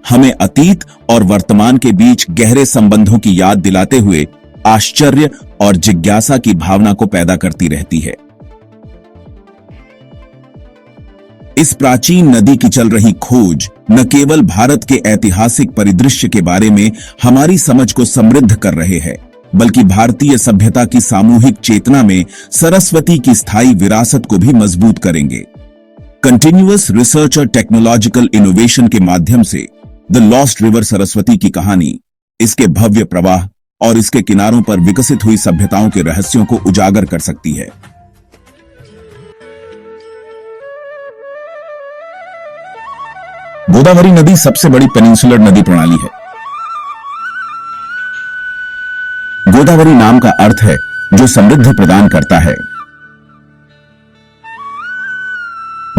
हमें अतीत और वर्तमान के बीच गहरे संबंधों की याद दिलाते हुए आश्चर्य और जिज्ञासा की भावना को पैदा करती रहती है। इस प्राचीन नदी की चल रही खोज न केवल भारत के ऐतिहासिक परिदृश्य के बारे में हमारी समझ को समृद्ध कर रहे हैं, बल्कि भारतीय सभ्यता की सामूहिक चेतना में सरस्वती की स्थायी विरासत को भी मजबूत करेंगे। कंटिन्यूअस रिसर्च और टेक्नोलॉजिकल इनोवेशन के माध्यम से द लॉस्ट रिवर सरस्वती की कहानी, इसके भव्य प्रवाह और इसके किनारों पर विकसित हुई सभ्यताओं के रहस्यों को उजागर कर सकती है। गोदावरी नदी सबसे बड़ी पेनिनसुलर नदी प्रणाली है। गोदावरी नाम का अर्थ है जो समृद्धि प्रदान करता है।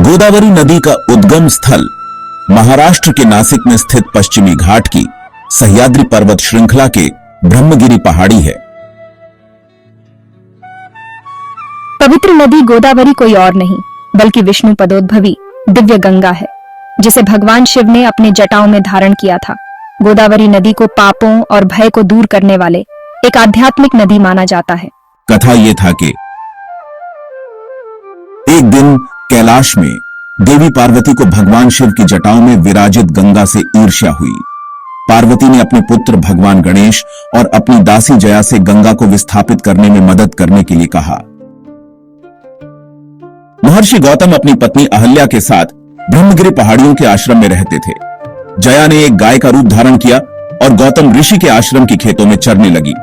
गोदावरी नदी का उद्गम स्थल महाराष्ट्र के नासिक में स्थित पश्चिमी घाट की सह्याद्री पर्वत श्रृंखला के ब्रह्मगिरी पहाड़ी है। पवित्र नदी गोदावरी कोई और नहीं बल्कि विष्णु पदोद्भवी दिव्य गंगा है, जिसे भगवान शिव ने अपने जटाओं में धारण किया था। गोदावरी नदी को पापों और भय को दूर करने वाले एक आध्यात्मिक नदी माना जाता है। कथा यह था कि एक दिन कैलाश में देवी पार्वती को भगवान शिव की जटाओं में विराजित गंगा से ईर्ष्या हुई। पार्वती ने अपने पुत्र भगवान गणेश और अपनी दासी जया से गंगा को विस्थापित करने में मदद करने के लिए कहा। महर्षि गौतम अपनी पत्नी अहल्या के साथ ब्रह्मगिरी पहाड़ियों के आश्रम में रहते थे। जया ने एक गाय का रूप धारण किया और गौतम ऋषि के आश्रम के खेतों में चरने लगी।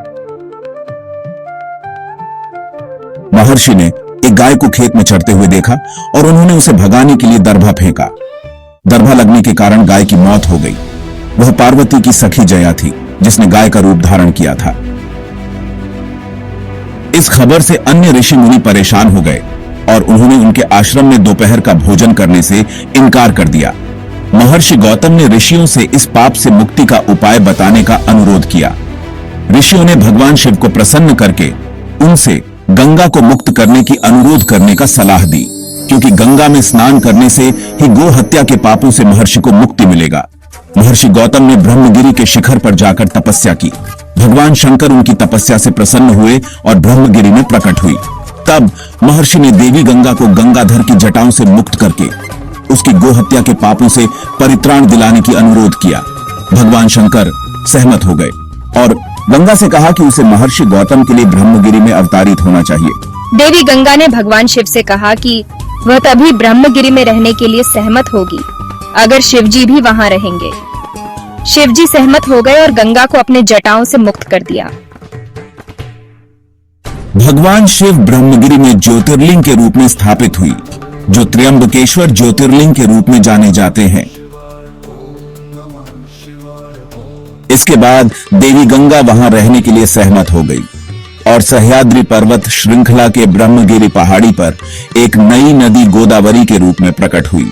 महर्षि ने एक गाय को खेत में चरते हुए देखा और उन्होंने उसे भगाने के लिए दरभा फेंका। दरभा लगने के कारण गाय की मौत हो गई। वह पार्वती की सखी जया थी, जिसने गाय का रूप धारण किया था। इस खबर से अन्य ऋषि मुनि परेशान हो गए और उन्होंने उनके आश्रम में दोपहर का भोजन करने से इनकार कर दिया। महर्षि गौतम ने ऋषियों से इस पाप से मुक्ति का उपाय बताने का अनुरोध किया। ऋषियों ने भगवान शिव को प्रसन्न करके उनसे गंगा को मुक्त करने की अनुरोध करने का सलाह दी, क्योंकि गंगा में स्नान करने से ही गो हत्या के पापों से महर्षि को मुक्ति मिलेगा। महर्षि गौतम ने ब्रह्मगिरी के शिखर पर जाकर तपस्या की। भगवान शंकर उनकी तपस्या से प्रसन्न हुए और ब्रह्मगिरी में प्रकट हुई। तब महर्षि ने देवी गंगा को गंगाधर की जटाओं से मुक्त करके उसकी गोहत्या के पापों से परित्राण दिलाने की अनुरोध किया। भगवान शंकर सहमत हो गए और गंगा से कहा कि उसे महर्षि गौतम के लिए ब्रह्मगिरी में अवतारित होना चाहिए। देवी गंगा ने भगवान शिव से कहा कि वह तभी ब्रह्मगिरी में रहने के लिए सहमत होगी अगर शिवजी भी वहां रहेंगे। शिवजी सहमत हो गए और गंगा को अपने जटाओं से मुक्त कर दिया। भगवान शिव ब्रह्मगिरी में ज्योतिर्लिंग के रूप में स्थापित हुई, जो त्र्यंबकेश्वर ज्योतिर्लिंग के रूप में जाने जाते हैं। इसके बाद देवी गंगा वहां रहने के लिए सहमत हो गई और सह्याद्री पर्वत श्रृंखला के ब्रह्मगिरी पहाड़ी पर एक नई नदी गोदावरी के रूप में प्रकट हुई।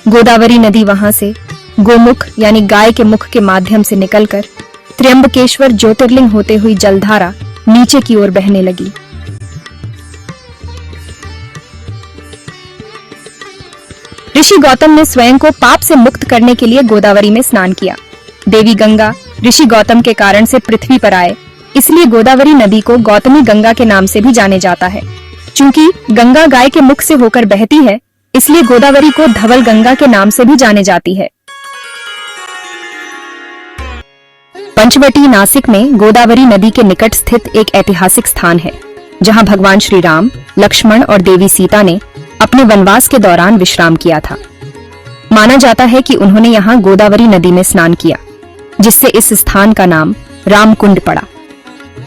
गोदावरी नदी वहां से गोमुख यानी गाय के मुख के माध्यम से निकलकर त्र्यंबकेश्वर ज्योतिर्लिंग होते हुई जलधारा नीचे की ओर बहने लगी। ऋषि गौतम ने स्वयं को पाप से मुक्त करने के लिए गोदावरी में स्नान किया। देवी गंगा ऋषि गौतम के कारण से पृथ्वी पर आए, इसलिए गोदावरी नदी को गौतमी गंगा के नाम से भी जाने जाता है। चूंकि गंगा गाय के मुख से होकर बहती है, इसलिए गोदावरी को धवल गंगा के नाम से भी जाने जाती है। पंचवटी नासिक में गोदावरी नदी के निकट स्थित एक ऐतिहासिक स्थान है, जहां भगवान श्री राम, लक्ष्मण और देवी सीता ने अपने वनवास के दौरान विश्राम किया था। माना जाता है कि उन्होंने यहां गोदावरी नदी में स्नान किया, जिससे इस स्थान का नाम रामकुंड पड़ा।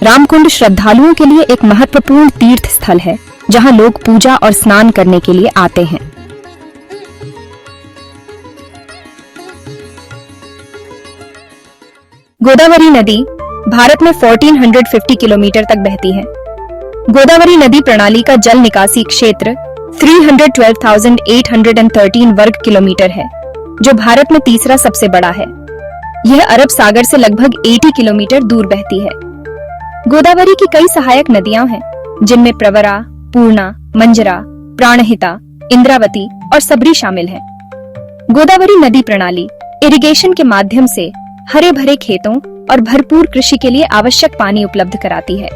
रामकुंड श्रद्धालुओं के लिए एक महत्वपूर्ण तीर्थ स्थल है, जहां लोग पूजा और स्नान करने के लिए आते हैं। गोदावरी नदी भारत में 1450 किलोमीटर तक बहती है। गोदावरी नदी प्रणाली का जल निकासी क्षेत्र 312,813 वर्ग किलोमीटर है, जो भारत में तीसरा सबसे बड़ा है। यह अरब सागर से लगभग 80 किलोमीटर दूर बहती है। गोदावरी की कई सहायक नदियां हैं, जिनमें प्रवरा, पूर्णा, मंजरा, प्राणहिता, इंद्रावती और सबरी शामिल हैं। गोदावरी नदी प्रणाली इरिगेशन के माध्यम से हरे भरे खेतों और भरपूर कृषि के लिए आवश्यक पानी उपलब्ध कराती है।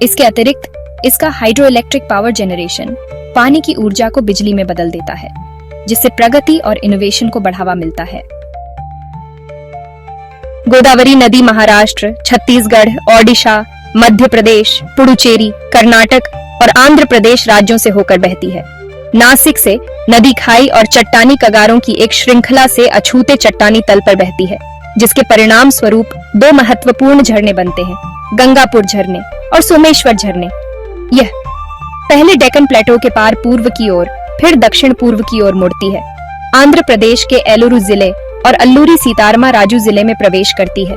इसके अतिरिक्त इसका हाइड्रो इलेक्ट्रिक पावर जनरेशन पानी की ऊर्जा को बिजली में बदल देता है, जिससे प्रगति और इनोवेशन को बढ़ावा मिलता है। गोदावरी नदी महाराष्ट्र, छत्तीसगढ़, ओडिशा, मध्य प्रदेश, पुडुचेरी, कर्नाटक और आंध्र प्रदेश राज्यों से होकर बहती है। नासिक से नदी खाई और चट्टानी कगारों की एक श्रृंखला से अछूते चट्टानी तल पर बहती है, जिसके परिणाम स्वरूप दो महत्वपूर्ण झरने बनते हैं, गंगापुर झरने और सोमेश्वर झरने। यह पहले डेक्कन प्लेटो के पार पूर्व की ओर, फिर दक्षिण पूर्व की ओर मुड़ती है। आंध्र प्रदेश के एलुरु जिले और अल्लूरी सीतारमा राजू जिले में प्रवेश करती है।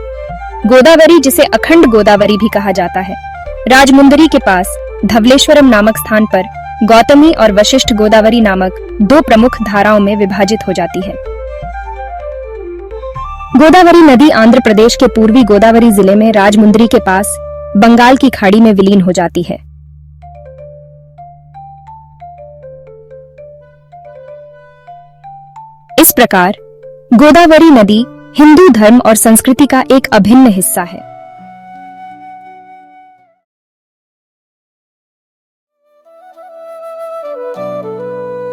गोदावरी, जिसे अखंड गोदावरी भी कहा जाता है, राजमुंदरी के पास धवलेश्वरम नामक स्थान पर गौतमी और वशिष्ठ गोदावरी नामक दो प्रमुख धाराओं में विभाजित हो जाती है। गोदावरी नदी आंध्र प्रदेश के पूर्वी गोदावरी जिले में राजमुंदरी के पास बंगाल की खाड़ी में विलीन हो जाती है। इस प्रकार गोदावरी नदी हिंदू धर्म और संस्कृति का एक अभिन्न हिस्सा है।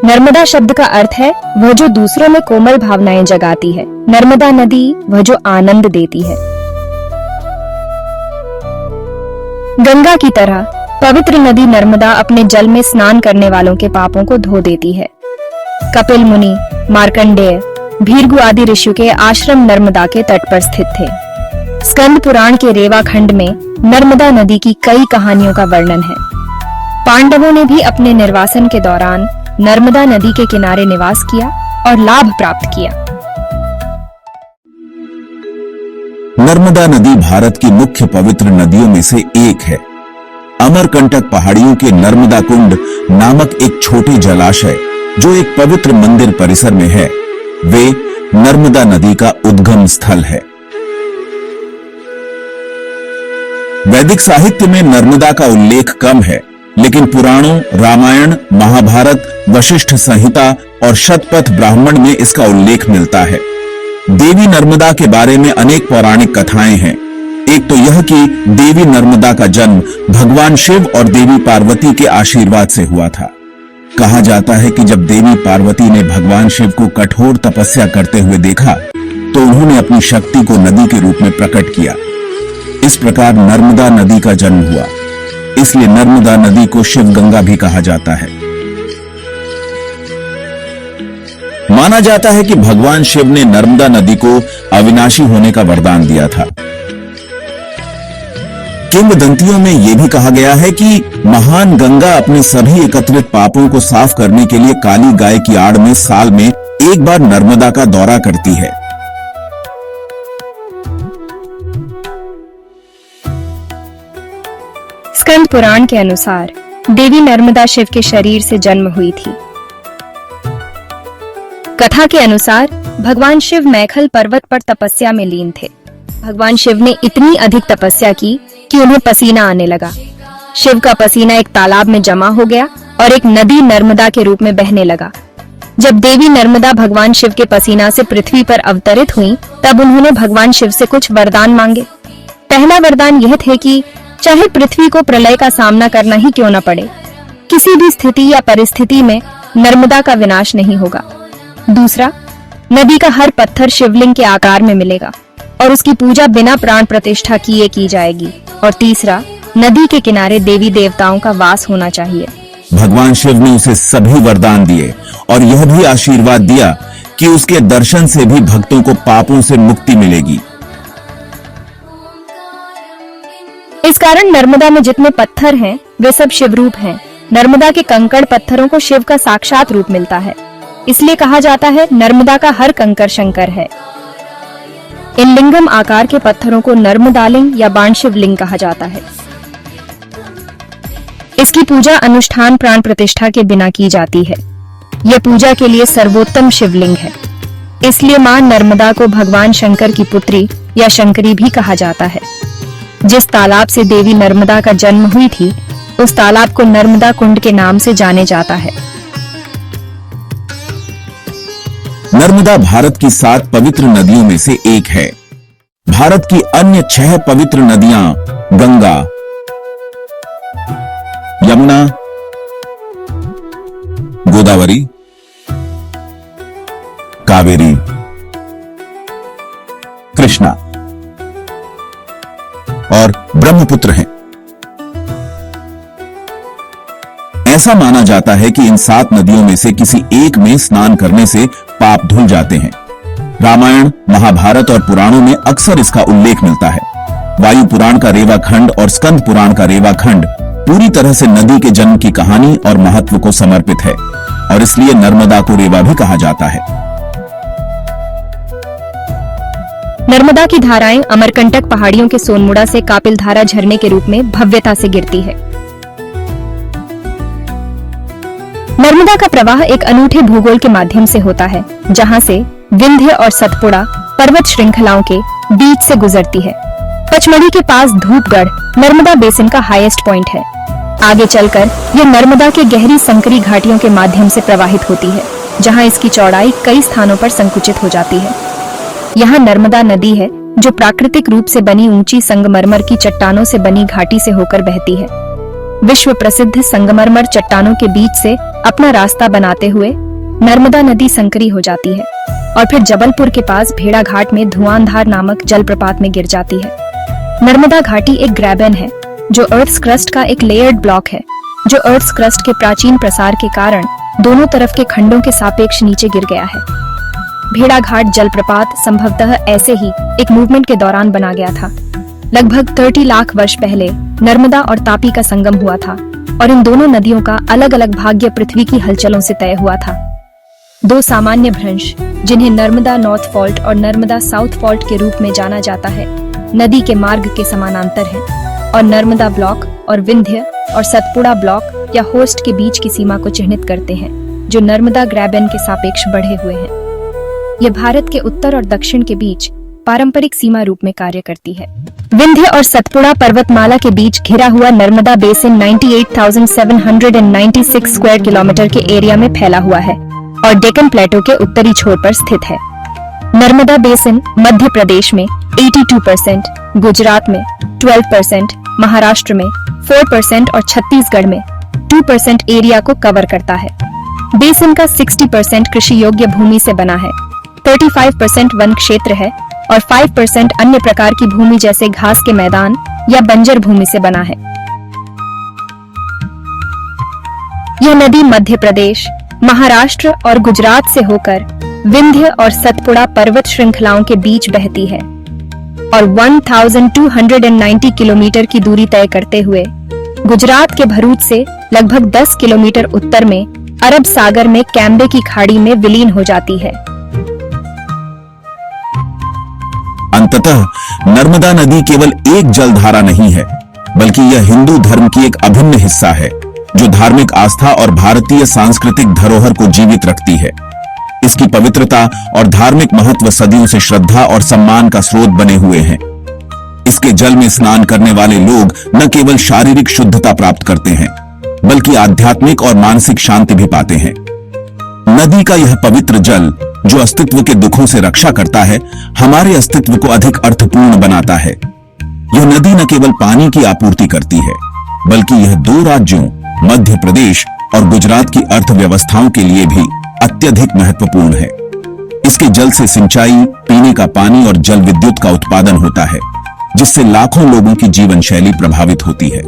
नर्मदा शब्द का अर्थ है वह जो दूसरों में कोमल भावनाएं जगाती है। नर्मदा नदी वह जो आनंद देती है। गंगा की तरह पवित्र नदी नर्मदा अपने जल में स्नान करने वालों के पापों को धो देती है। कपिल मुनि, मार्कंडेय, भीर्गु आदि ऋषियों के आश्रम नर्मदा के तट पर स्थित थे। स्कंद पुराण के रेवा खंड में नर्मदा नदी की कई कहानियों का वर्णन है। पांडवों ने भी अपने निर्वासन के दौरान नर्मदा नदी के किनारे निवास किया और लाभ प्राप्त किया। नर्मदा नदी भारत की मुख्य पवित्र नदियों में से एक है। अमरकंटक पहाड़ियों के नर्मदा कुंड नामक एक छोटे जलाशय, जो एक पवित्र मंदिर परिसर में है, वे नर्मदा नदी का उद्गम स्थल है। वैदिक साहित्य में नर्मदा का उल्लेख कम है, लेकिन पुराणों, रामायण, महाभारत, वशिष्ठ संहिता और शतपथ ब्राह्मण में इसका उल्लेख मिलता है। देवी नर्मदा के बारे में अनेक पौराणिक कथाएं हैं। एक तो यह कि देवी नर्मदा का जन्म भगवान शिव और देवी पार्वती के आशीर्वाद से हुआ था। कहा जाता है कि जब देवी पार्वती ने भगवान शिव को कठोर तपस्या करते हुए देखा तो उन्होंने अपनी शक्ति को नदी के रूप में प्रकट किया। इस प्रकार नर्मदा नदी का जन्म हुआ। इसलिए नर्मदा नदी को शिव गंगा भी कहा जाता है। माना जाता है कि भगवान शिव ने नर्मदा नदी को अविनाशी होने का वरदान दिया था। किंवदंतियों में यह भी कहा गया है कि महान गंगा अपने सभी एकत्रित पापों को साफ करने के लिए काली गाय की आड़ में साल में एक बार नर्मदा का दौरा करती है। स्कंद पुराण के अनुसार देवी नर्मदा शिव के शरीर से जन्म हुई थी। कथा के अनुसार भगवान शिव मैखल पर्वत पर तपस्या में लीन थे। भगवान शिव ने इतनी अधिक तपस्या की कि उन्हें पसीना आने लगा। शिव का पसीना एक तालाब में जमा हो गया और एक नदी नर्मदा के रूप में बहने लगा। जब देवी नर्मदा भगवान शिव के पसीना से पृथ्वी पर अवतरित हुई, तब उन्होंने भगवान शिव से कुछ वरदान मांगे। पहला वरदान यह थे कि चाहे पृथ्वी को प्रलय का सामना करना ही क्यों न पड़े, किसी भी स्थिति या परिस्थिति में नर्मदा का विनाश नहीं होगा। दूसरा, नदी का हर पत्थर शिवलिंग के आकार में मिलेगा और उसकी पूजा बिना प्राण प्रतिष्ठा किए की जाएगी। और तीसरा, नदी के किनारे देवी देवताओं का वास होना चाहिए। भगवान शिव ने उसे सभी वरदान दिए और यह भी आशीर्वाद दिया कि उसके दर्शन से भी भक्तों को पापों से मुक्ति मिलेगी। इस कारण नर्मदा में जितने पत्थर हैं, वे सब शिव रूप हैं। नर्मदा के कंकड़ पत्थरों को शिव का साक्षात रूप मिलता है। इसलिए कहा जाता है नर्मदा का हर कंकड़ शंकर है। इन लिंगम आकार के पत्थरों को नर्मदालिंग या बाणशिव लिंग कहा जाता है। इसकी पूजा अनुष्ठान प्राण प्रतिष्ठा के बिना की जाती है। यह पूजा के लिए सर्वोत्तम शिवलिंग है। इसलिए मां नर्मदा को भगवान शंकर की पुत्री या शंकरी भी कहा जाता है। जिस तालाब से देवी नर्मदा का जन्म हुई थी, उस तालाब को नर्मदा कुंड के नाम से जाने जाता है। नर्मदा भारत की 7 पवित्र नदियों में से एक है। भारत की अन्य 6 पवित्र नदियां गंगा, यमुना, गोदावरी, कावेरी, कृष्णा और ब्रह्मपुत्र हैं। ऐसा माना जाता है कि इन 7 नदियों में से किसी एक में स्नान करने से पाप धुल जाते हैं। रामायण, महाभारत और पुराणों में अक्सर इसका उल्लेख मिलता है। वायु पुराण का रेवा खंड और स्कंद पुराण का रेवा खंड पूरी तरह से नदी के जन्म की कहानी और महत्व को समर्पित है और इसलिए नर्मदा को रेवा भी कहा जाता है। नर्मदा की धाराएं अमरकंटक पहाड़ियों के सोनमुड़ा से कापिलधारा झरने के रूप में भव्यता से गिरती है। नर्मदा का प्रवाह एक अनूठे भूगोल के माध्यम से होता है, जहां से विंध्य और सतपुड़ा पर्वत श्रृंखलाओं के बीच से गुजरती है। पचमढ़ी के पास धूपगढ़ नर्मदा बेसिन का हाईएस्ट पॉइंट है। आगे चलकर यह नर्मदा के गहरी संकरी घाटियों के माध्यम से प्रवाहित होती है, जहां इसकी चौड़ाई कई स्थानों पर संकुचित हो जाती है। यहाँ नर्मदा नदी है, जो प्राकृतिक रूप से बनी ऊंची संगमरमर की चट्टानों से बनी घाटी से होकर बहती है। विश्व प्रसिद्ध संगमरमर चट्टानों के बीच से अपना रास्ता बनाते हुए नर्मदा नदी संकरी हो जाती है और फिर जबलपुर के पास भेड़ा घाट में धुआंधार नामक जलप्रपात में गिर जाती है। नर्मदा घाटी एक ग्रैबन है, जो अर्थ क्रस्ट का एक लेयर्ड ब्लॉक है, जो अर्थ क्रस्ट के प्राचीन प्रसार के कारण दोनों तरफ के खंडों के सापेक्ष नीचे गिर गया है। भेड़ा घाट जलप्रपात संभवतः ऐसे ही एक मूवमेंट के दौरान बना गया था। लगभग 30 लाख वर्ष पहले नर्मदा और तापी का संगम हुआ था और इन दोनों नदियों का अलग अलग भाग्य पृथ्वी की हलचलों से तय हुआ था। 2 सामान्य भ्रंश, जिन्हें नर्मदा नॉर्थ फॉल्ट और नर्मदा साउथ फॉल्ट के रूप में जाना जाता है, नदी के मार्ग के समानांतर हैं और नर्मदा ब्लॉक और विंध्य और सतपुड़ा ब्लॉक या होस्ट के बीच की सीमा को चिह्नित करते हैं, जो नर्मदा ग्रैबन के सापेक्ष बढ़े हुए हैं। यह भारत के उत्तर और दक्षिण के बीच पारंपरिक सीमा रूप में कार्य करती है। विंध्य और सतपुड़ा पर्वतमाला के बीच घिरा हुआ नर्मदा बेसिन 98,796 स्क्वायर किलोमीटर के एरिया में फैला हुआ है और डेक्कन प्लेटो के उत्तरी छोर पर स्थित है। नर्मदा बेसिन मध्य प्रदेश में 82%, गुजरात में 12%, महाराष्ट्र में 4% और छत्तीसगढ़ में 2% एरिया को कवर करता है। बेसिन का 60% कृषि योग्य भूमि से बना है, 35% वन क्षेत्र है और 5% अन्य प्रकार की भूमि जैसे घास के मैदान या बंजर भूमि से बना है। यह नदी मध्य प्रदेश, महाराष्ट्र और गुजरात से होकर विंध्य और सतपुड़ा पर्वत श्रृंखलाओं के बीच बहती है और 1290 किलोमीटर की दूरी तय करते हुए गुजरात के भरूच से लगभग 10 किलोमीटर उत्तर में अरब सागर में कैम्बे की खाड़ी में विलीन हो जाती है। अंततः नर्मदा नदी केवल एक जलधारा नहीं है, बल्कि यह हिंदू धर्म की एक अभिन्न हिस्सा है, जो धार्मिक आस्था और भारतीय सांस्कृतिक धरोहर को जीवित रखती है। इसकी पवित्रता और धार्मिक महत्व सदियों से श्रद्धा और सम्मान का स्रोत बने हुए हैं। इसके जल में स्नान करने वाले लोग न केवल शारीरिक शुद्धता प्राप्त करते हैं, बल्कि आध्यात्मिक और मानसिक शांति भी पाते हैं। नदी का यह पवित्र जल, जो अस्तित्व के दुखों से रक्षा करता है, हमारे अस्तित्व को अधिक अर्थपूर्ण बनाता है। यह नदी न केवल पानी की आपूर्ति करती है, बल्कि यह दो राज्यों मध्य प्रदेश और गुजरात की अर्थव्यवस्थाओं के लिए भी अत्यधिक महत्वपूर्ण है। इसके जल से सिंचाई, पीने का पानी और जल विद्युत का उत्पादन होता है, जिससे लाखों लोगों की जीवन शैली प्रभावित होती है।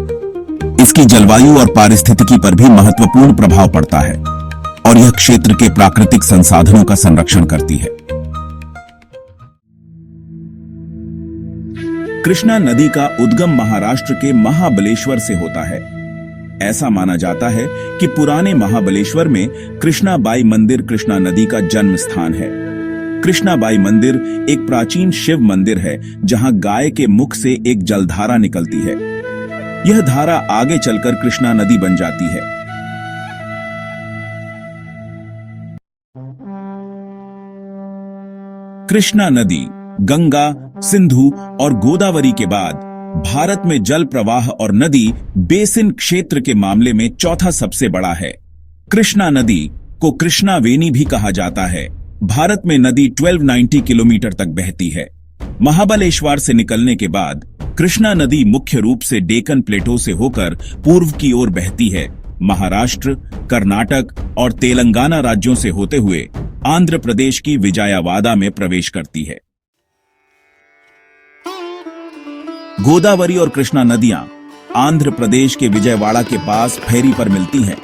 इसकी जलवायु और पारिस्थितिकी पर भी महत्वपूर्ण प्रभाव पड़ता है और यह क्षेत्र के प्राकृतिक संसाधनों का संरक्षण करती है। कृष्णा नदी का उद्गम महाराष्ट्र के महाबलेश्वर से होता है। ऐसा माना जाता है कि पुराने महाबलेश्वर में कृष्णाबाई मंदिर कृष्णा नदी का जन्म स्थान है। कृष्णाबाई मंदिर एक प्राचीन शिव मंदिर है, जहां गाय के मुख से एक जलधारा निकलती है। यह धारा आगे चलकर कृष्णा नदी बन जाती है। कृष्णा नदी गंगा, सिंधु और गोदावरी के बाद भारत में जल प्रवाह और नदी बेसिन क्षेत्र के मामले में चौथा सबसे बड़ा है। कृष्णा नदी को कृष्णा वेनी भी कहा जाता है। भारत में नदी 1290 किलोमीटर तक बहती है। महाबलेश्वर से निकलने के बाद कृष्णा नदी मुख्य रूप से डेक्कन प्लेटो से होकर पूर्व की ओर बहती है। महाराष्ट्र, कर्नाटक और तेलंगाना राज्यों से होते हुए आंध्र प्रदेश की विजयवाड़ा में प्रवेश करती है। गोदावरी और कृष्णा नदियां आंध्र प्रदेश के विजयवाड़ा के पास फेरी पर मिलती हैं,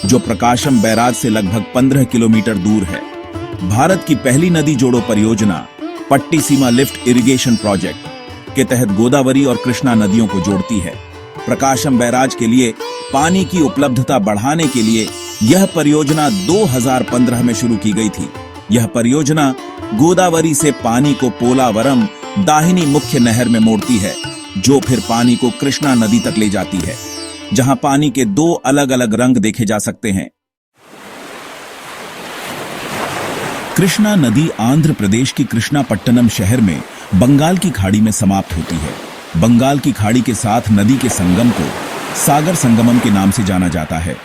जो प्रकाशम बैराज से लगभग 15 किलोमीटर दूर है। भारत की पहली नदी जोड़ो परियोजना पट्टिसीमा लिफ्ट इरिगेशन प्रोजेक्ट के तहत गोदावरी और कृष्णा नदियों को जोड़ती है। प्रकाशम बैराज के लिए पानी की उपलब्धता बढ़ाने के लिए यह परियोजना 2015 में शुरू की गई थी। यह परियोजना गोदावरी से पानी को पोलावरम दाहिनी मुख्य नहर में मोड़ती है, जो फिर पानी को कृष्णा नदी तक ले जाती है, जहां पानी के दो अलग अलग रंग देखे जा सकते हैं। कृष्णा नदी आंध्र प्रदेश की कृष्णापट्टनम शहर में बंगाल की खाड़ी में समाप्त होती है। बंगाल की खाड़ी के साथ नदी के संगम को सागर संगमम के नाम से जाना जाता है।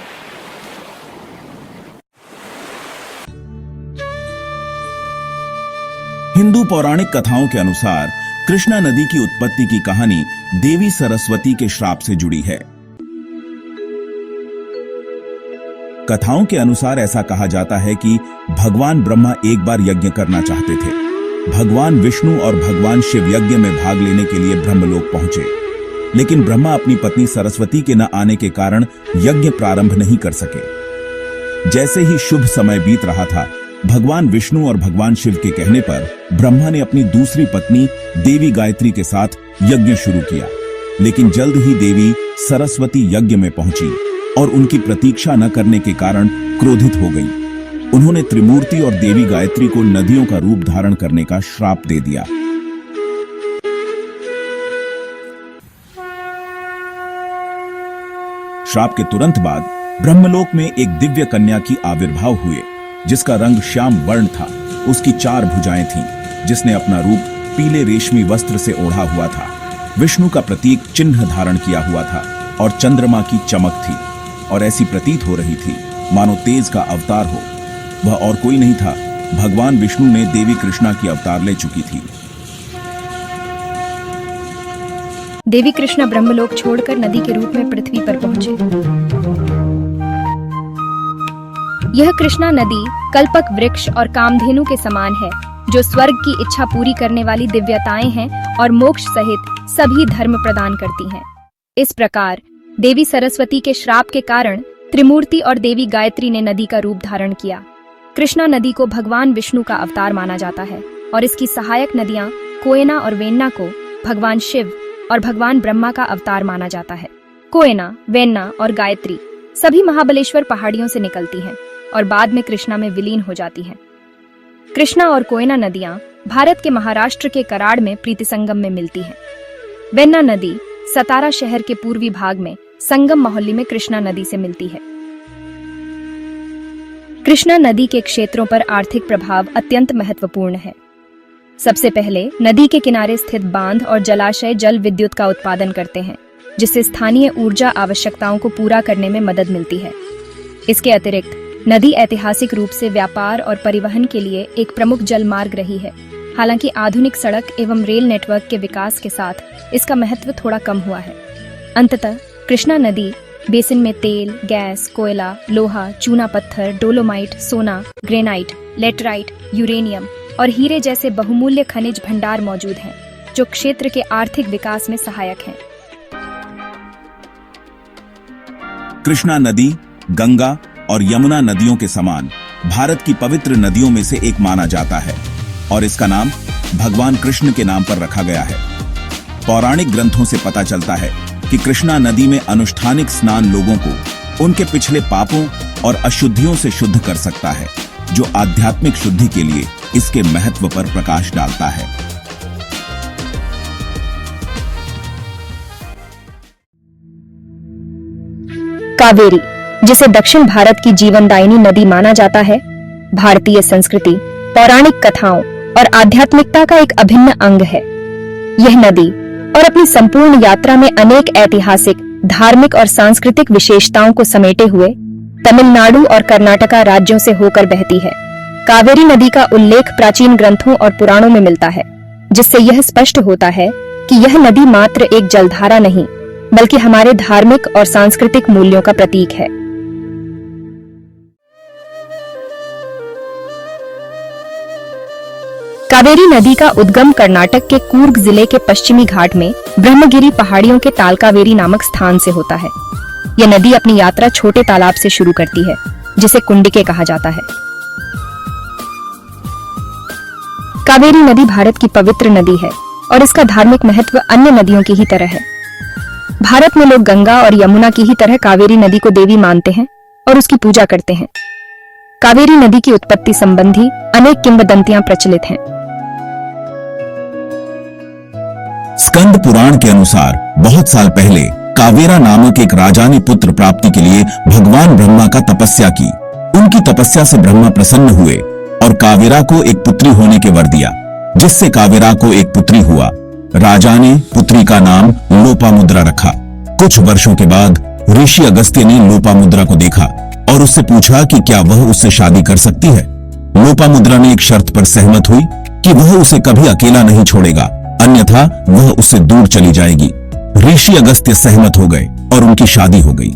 हिंदू पौराणिक कथाओं के अनुसार कृष्णा नदी की उत्पत्ति की कहानी देवी सरस्वती के श्राप से जुड़ी है। कथाओं के अनुसार ऐसा कहा जाता है कि भगवान ब्रह्मा एक बार यज्ञ करना चाहते थे। भगवान विष्णु और भगवान शिव यज्ञ में भाग लेने के लिए ब्रह्मलोक पहुंचे, लेकिन ब्रह्मा अपनी पत्नी सरस्वती के न आने के कारण यज्ञ प्रारंभ नहीं कर सके। जैसे ही शुभ समय बीत रहा था, भगवान विष्णु और भगवान शिव के कहने पर ब्रह्मा ने अपनी दूसरी पत्नी देवी गायत्री के साथ यज्ञ शुरू किया, लेकिन जल्द ही देवी सरस्वती यज्ञ में पहुंची और उनकी प्रतीक्षा न करने के कारण क्रोधित हो गई। उन्होंने त्रिमूर्ति और देवी गायत्री को नदियों का रूप धारण करने का श्राप दे दिया। श्राप के तुरंत बाद ब्रह्मलोक में एक दिव्य कन्या की आविर्भाव हुए, जिसका रंग श्याम वर्ण था। उसकी 4 भुजाएं थीं, जिसने अपना रूप पीले रेशमी वस्त्र से ओढ़ा हुआ था। विष्णु का प्रतीक चिन्ह धारण किया हुआ था और चंद्रमा की चमक थी और ऐसी प्रतीत हो रही थी मानो तेज का अवतार हो। वह और कोई नहीं था, भगवान विष्णु ने देवी कृष्णा की अवतार ले चुकी थी। देवी कृष्णा ब्रह्मलोक छोड़कर नदी के रूप में पृथ्वी पर पहुंचे। यह कृष्णा नदी कल्पक वृक्ष और कामधेनु के समान है, जो स्वर्ग की इच्छा पूरी करने वाली दिव्यताएं हैं और मोक्ष सहित सभी धर्म प्रदान करती हैं। इस प्रकार देवी सरस्वती के श्राप के कारण त्रिमूर्ति और देवी गायत्री ने नदी का रूप धारण किया। कृष्णा नदी को भगवान विष्णु का अवतार माना जाता है और इसकी सहायक नदियां कोयना और वेन्ना को भगवान शिव और भगवान ब्रह्मा का अवतार माना जाता है। कोयना, वेन्ना और गायत्री सभी महाबलेश्वर पहाड़ियों से निकलती हैं और बाद में कृष्णा में विलीन हो जाती हैं। कृष्णा और कोयना नदियां भारत के महाराष्ट्र के कराड़ में प्रीति संगम में मिलती हैं। वेन्ना नदी सतारा शहर के पूर्वी भाग में संगम मोहल्ली में कृष्णा नदी से मिलती है। कृष्णा नदी के क्षेत्रों पर आर्थिक प्रभाव अत्यंत महत्वपूर्ण है। सबसे पहले नदी के किनारे स्थित बांध और जलाशय जल विद्युत का उत्पादन करते हैं, जिससे स्थानीय ऊर्जा आवश्यकताओं को पूरा करने में मदद मिलती है। इसके अतिरिक्त नदी ऐतिहासिक रूप से व्यापार और परिवहन के लिए एक प्रमुख जल मार्ग रही है। हालांकि आधुनिक सड़क एवं रेल नेटवर्क के विकास के साथ इसका महत्व थोड़ा कम हुआ है। अंततः कृष्णा नदी बेसिन में तेल, गैस, कोयला, लोहा, चूना पत्थर, डोलोमाइट, सोना, ग्रेनाइट, लेटराइट, यूरेनियम और हीरे जैसे बहुमूल्य खनिज भंडार मौजूद हैं, जो क्षेत्र के आर्थिक विकास में सहायक हैं। कृष्णा नदी गंगा और यमुना नदियों के समान भारत की पवित्र नदियों में से एक माना जाता है और इसका नाम भगवान कृष्ण के नाम पर रखा गया है। पौराणिक ग्रंथों से पता चलता है कि कृष्णा नदी में अनुष्ठानिक स्नान लोगों को उनके पिछले पापों और अशुद्धियों से शुद्ध कर सकता है, जो आध्यात्मिक शुद्धि के लिए इसके महत्व पर प्रकाश डालता है। कावेरी, जिसे दक्षिण भारत की जीवनदायिनी नदी माना जाता है, भारतीय संस्कृति, पौराणिक कथाओं और आध्यात्मिकता का एक अभिन्न अंग है। यह नदी और अपनी संपूर्ण यात्रा में अनेक ऐतिहासिक, धार्मिक और सांस्कृतिक विशेषताओं को समेटे हुए तमिलनाडु और कर्नाटका राज्यों से होकर बहती है। कावेरी नदी का उल्लेख प्राचीन ग्रंथों और पुराणों में मिलता है, जिससे यह स्पष्ट होता है कि यह नदी मात्र एक जलधारा नहीं, बल्कि हमारे धार्मिक और सांस्कृतिक मूल्यों का प्रतीक है। कावेरी नदी का उद्गम कर्नाटक के कूर्ग जिले के पश्चिमी घाट में ब्रह्मगिरी पहाड़ियों के तालकावेरी नामक स्थान से होता है। यह नदी अपनी यात्रा छोटे तालाब से शुरू करती है, जिसे कुंडिके कहा जाता है। कावेरी नदी भारत की पवित्र नदी है और इसका धार्मिक महत्व अन्य नदियों की ही तरह है। भारत में लोग गंगा और यमुना की ही तरह कावेरी नदी को देवी मानते हैं और उसकी पूजा करते हैं। कावेरी नदी की उत्पत्ति संबंधी अनेक किंवदंतियां प्रचलित हैं। स्कंद पुराण के अनुसार बहुत साल पहले कावेरा नामक एक राजा ने पुत्र प्राप्ति के लिए भगवान ब्रह्मा का तपस्या की। उनकी तपस्या से ब्रह्मा प्रसन्न हुए और कावेरा को एक पुत्री होने के वर दिया, जिससे कावेरा को एक पुत्री हुआ। राजा ने पुत्री का नाम लोपामुद्रा रखा। कुछ वर्षों के बाद ऋषि अगस्त्य ने लोपामुद्रा को देखा और उससे पूछा कि क्या वह उससे शादी कर सकती है। लोपामुद्रा ने एक शर्त पर सहमत हुई कि वह उसे कभी अकेला नहीं छोड़ेगा, अन्यथा वह उससे दूर चली जाएगी। ऋषि अगस्त्य सहमत हो गए और उनकी शादी हो गई।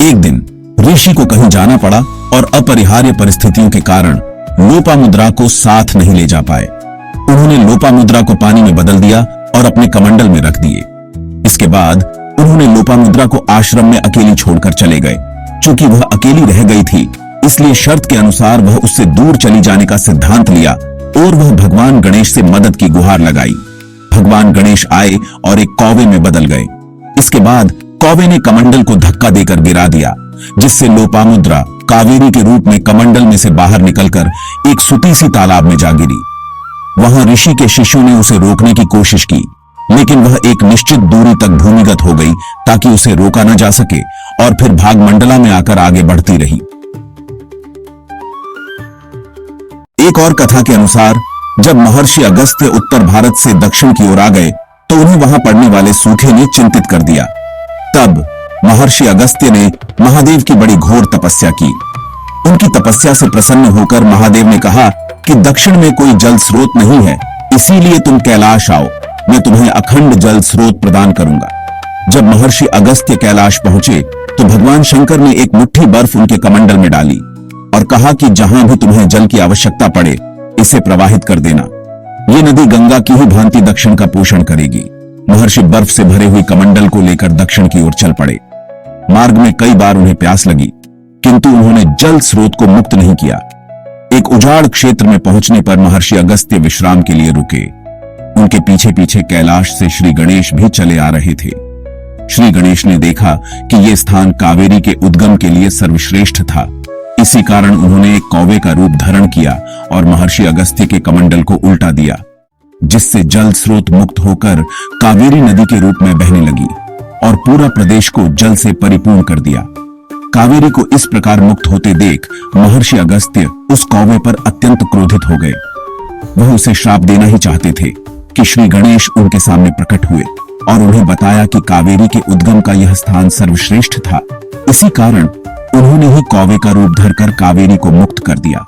एक दिन ऋषि को कहीं जाना पड़ा और अपरिहार्य परिस्थितियों के कारण लोपामुद्रा को साथ नहीं ले जा पाए। उन्होंने लोपामुद्रा को पानी में बदल दिया और अपने कमंडल में रख दिए। इसके बाद उन्होंने लोपामुद्रा को आश्रम में अकेली छोड़कर चले गए। चूंकि वह अकेली रह गई थी, इसलिए शर्त के अनुसार वह उससे दूर चली जाने का सिद्धांत लिया और वह भगवान गणेश से मदद की गुहार लगाई। भगवान गणेश आए और एक कौवे में बदल गए। इसके बाद कौवे ने कमंडल को धक्का देकर गिरा दिया, जिससे लोपामुद्रा कावेरी के रूप में कमंडल में से बाहर निकलकर एक सूती सी तालाब में जा गिरी। वहां ऋषि के शिष्यों ने उसे रोकने की कोशिश की, लेकिन वह एक निश्चित दूरी तक भूमिगत हो गई ताकि उसे रोका न जा सके और फिर भागमंडला में आकर आगे बढ़ती रही। एक और कथा के अनुसार जब महर्षि अगस्त्य उत्तर भारत से दक्षिण की ओर आ गए तो उन्हें वहां पड़ने वाले सूखे ने चिंतित कर दिया। तब महर्षि अगस्त्य ने महादेव की बड़ी घोर तपस्या की। उनकी तपस्या से प्रसन्न होकर महादेव ने कहा कि दक्षिण में कोई जल स्रोत नहीं है, इसीलिए तुम कैलाश आओ, मैं तुम्हें अखंड जल स्रोत प्रदान करूंगा। जब महर्षि अगस्त्य कैलाश पहुंचे तो भगवान शंकर ने एक मुट्ठी बर्फ उनके कमंडल में डाली और कहा कि जहां भी तुम्हें जल की आवश्यकता पड़े इसे प्रवाहित कर देना। ये नदी गंगा की ही भांति दक्षिण का पोषण करेगी। महर्षि बर्फ से भरे हुई कमंडल को लेकर दक्षिण की ओर चल पड़े। मार्ग में कई बार उन्हें प्यास लगी, किंतु उन्होंने जल स्रोत को मुक्त नहीं किया। एक उजाड़ क्षेत्र में पहुंचने पर महर्षि अगस्त्य विश्राम के लिए रुके। उनके पीछे पीछे कैलाश से श्री गणेश भी चले आ रहे थे। श्री गणेश ने देखा कि यह स्थान कावेरी के उद्गम के लिए सर्वश्रेष्ठ था। इसी कारण उन्होंने एक कौवे का रूप धारण किया और महर्षि अगस्त्य के कमंडल को उल्टा दिया, जिससे जल स्रोत मुक्त होकर कावेरी नदी के रूप में बहने लगी और पूरा प्रदेश को जल से परिपूर्ण कर दिया। कावेरी को इस प्रकार मुक्त होते देख महर्षि अगस्त्य उस कौवे पर अत्यंत क्रोधित हो गए। वह उसे श्राप देना ही चाहते थे कि श्री गणेश उनके सामने प्रकट हुए और उन्हें बताया कि कावेरी के उद्गम का यह स्थान सर्वश्रेष्ठ था। इसी कारण उन्होंने ही कौवे का रूप धरकर कावेरी को मुक्त कर दिया।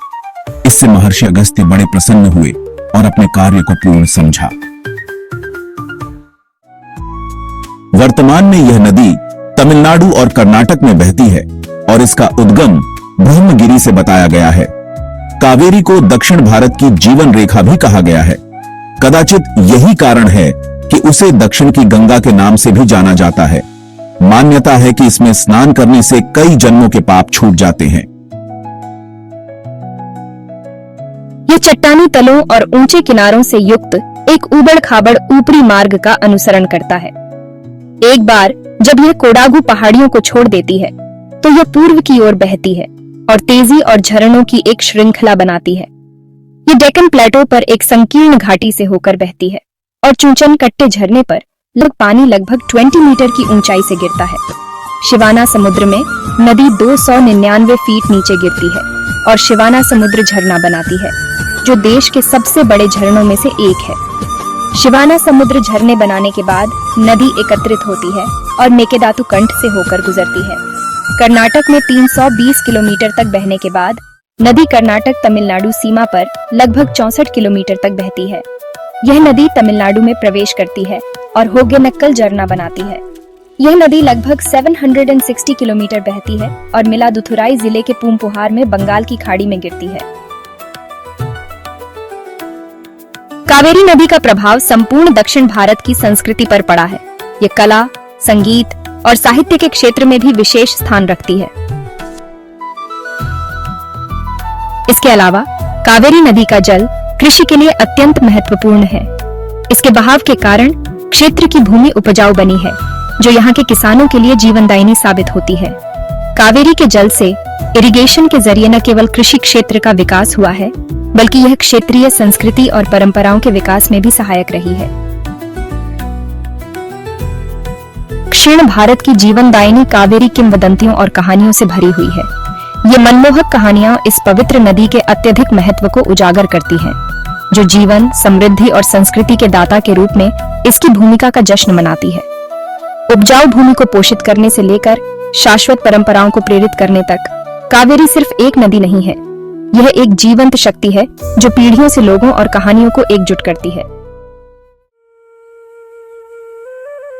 इससे महर्षि अगस्त्य बड़े प्रसन्न हुए और अपने कार्य को पूर्ण समझा। वर्तमान में यह नदी तमिलनाडु और कर्नाटक में बहती है और इसका उद्गम ब्रह्मगिरी से बताया गया है। कावेरी को दक्षिण भारत की जीवन रेखा भी कहा गया है। कदाचित यही कारण है कि उसे दक्षिण की गंगा के नाम से भी जाना जाता है। मान्यता है कि इसमें स्नान करने से कई जन्मों के पाप छूट जाते हैं। यह चट्टानी तलों और ऊंचे किनारों से युक्त एक उबड़-खाबड़ ऊपरी मार्ग का अनुसरण करता है। एक बार जब यह कोडागु पहाड़ियों को छोड़ देती है तो यह पूर्व की ओर बहती है और तेजी और झरनों की एक श्रृंखला बनाती है। ये डेक्कन प्लेटो पर एक संकीर्ण घाटी से होकर बहती है और चूचन कट्टे झरने पर पानी लगभग 20 मीटर की ऊंचाई से गिरता है। शिवाना समुद्र में नदी 299 फीट नीचे गिरती है और शिवाना समुद्र झरना बनाती है, जो देश के सबसे बड़े झरनों में से एक है। शिवाना समुद्र झरने बनाने के बाद नदी एकत्रित होती है और मेकेदातु कंठ से होकर गुजरती है। कर्नाटक में 320 किलोमीटर तक बहने के बाद नदी कर्नाटक तमिलनाडु सीमा पर लगभग 64 किलोमीटर तक बहती है। यह नदी तमिलनाडु में प्रवेश करती है और होगेनक्कल झरना बनाती है। यह नदी लगभग 760 किलोमीटर बहती है और मिलादुथुराई जिले के पूमपुहार में बंगाल की खाड़ी में गिरती है। कावेरी नदी का प्रभाव संपूर्ण दक्षिण भारत की संस्कृति पर पड़ा है। ये कला, संगीत और साहित्य के क्षेत्र में भी विशेष स्थान रखती है। इसके अलावा कावेरी नदी का जल कृषि के लिए अत्यंत महत्वपूर्ण है। इसके बहाव के कारण क्षेत्र की भूमि उपजाऊ बनी है, जो यहाँ के किसानों के लिए जीवनदायिनी साबित होती है। कावेरी के जल से इरिगेशन के जरिए न केवल कृषि क्षेत्र का विकास हुआ है, बल्कि यह क्षेत्रीय संस्कृति और परंपराओं के विकास में भी सहायक रही है। दक्षिण भारत की जीवनदायिनी कावेरी किंवदंतियों और कहानियों से भरी हुई है। ये मनमोहक कहानियां इस पवित्र नदी के अत्यधिक महत्व को उजागर करती हैं, जो जीवन, समृद्धि और संस्कृति के दाता के रूप में इसकी भूमिका का जश्न मनाती है। उपजाऊ भूमि को पोषित करने से लेकर शाश्वत परंपराओं को प्रेरित करने तक कावेरी सिर्फ एक नदी नहीं है, यह एक जीवंत शक्ति है जो पीढ़ियों से लोगों और कहानियों को एकजुट करती है।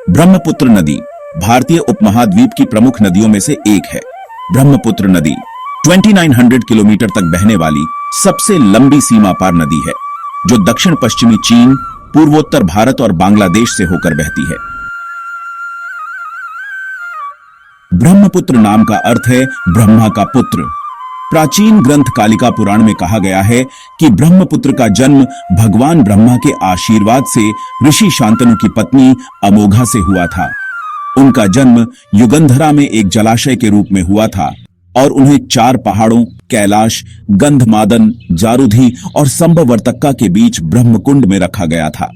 ब्रह्मपुत्र नदी भारतीय उपमहाद्वीप की प्रमुख नदियों में से एक है। ब्रह्मपुत्र नदी 2900 किलोमीटर तक बहने वाली सबसे लंबी सीमा पार नदी है, जो दक्षिण पश्चिमी चीन, पूर्वोत्तर भारत और बांग्लादेश से होकर बहती है। ब्रह्मपुत्र नाम का अर्थ है ब्रह्मा का पुत्र। प्राचीन ग्रंथ कालिका पुराण में कहा गया है कि ब्रह्मपुत्र का जन्म भगवान ब्रह्मा के आशीर्वाद से ऋषि शांतनु की पत्नी अमोघा से हुआ था। उनका जन्म युगंधरा में एक जलाशय के रूप में हुआ था और उन्हें 4 पहाड़ों कैलाश, गंधमादन, जारुधि और संभवर्तक्का के बीच ब्रह्मकुंड में रखा गया था।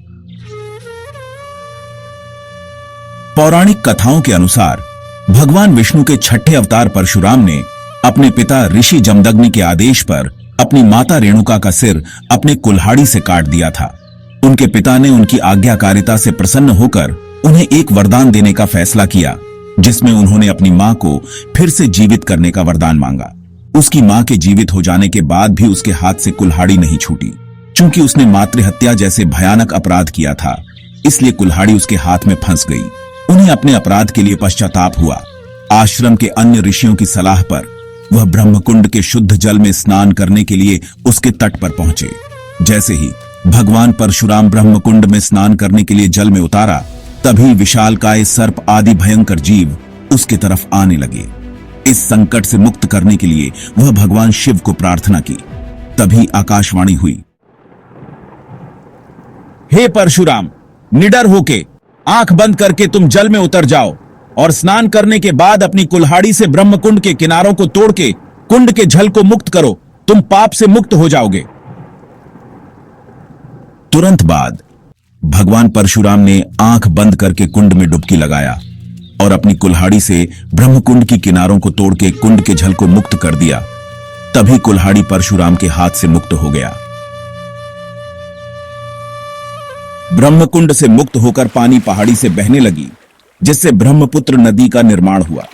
पौराणिक कथाओं के अनुसार भगवान विष्णु के छठे अवतार परशुराम ने अपने पिता ऋषि जमदग्नि के आदेश पर अपनी माता रेणुका का सिर अपने कुल्हाड़ी से काट दिया था। उनके पिता ने उनकी आज्ञाकारिता से प्रसन्न होकर उन्हें एक वरदान देने का फैसला किया, जिसमें उन्होंने अपनी मां को फिर से जीवित करने का वरदान मांगा। उसकी मां के जीवित हो जाने के बाद भी उसके हाथ से कुल्हाड़ी नहीं छूटी। चूंकि उसने मातृहत्या जैसे भयानक अपराध किया था, इसलिए कुल्हाड़ी उसके हाथ में फंस गई। उन्हें अपने अपराध के लिए पश्चाताप हुआ। आश्रम के अन्य ऋषियों की सलाह पर वह ब्रह्मकुंड के शुद्ध जल में स्नान करने के लिए उसके तट पर पहुंचे। जैसे ही भगवान परशुराम ब्रह्मकुंड में स्नान करने के लिए जल में उतारा, तभी विशालकाय सर्प आदि भयंकर जीव उसके तरफ आने लगे। इस संकट से मुक्त करने के लिए वह भगवान शिव को प्रार्थना की। तभी आकाशवाणी हुई, हे परशुराम, निडर होके आंख बंद करके तुम जल में उतर जाओ और स्नान करने के बाद अपनी कुल्हाड़ी से ब्रह्मकुंड के किनारों को तोड़ के कुंड के जल को मुक्त करो, तुम पाप से मुक्त हो जाओगे। तुरंत बाद भगवान परशुराम ने आंख बंद करके कुंड में डुबकी लगाया और अपनी कुल्हाड़ी से ब्रह्मकुंड की किनारों को तोड़ के कुंड के जल को मुक्त कर दिया। तभी कुल्हाड़ी परशुराम के हाथ से मुक्त हो गया। ब्रह्मकुंड से मुक्त होकर पानी पहाड़ी से बहने लगी, जिससे ब्रह्मपुत्र नदी का निर्माण हुआ।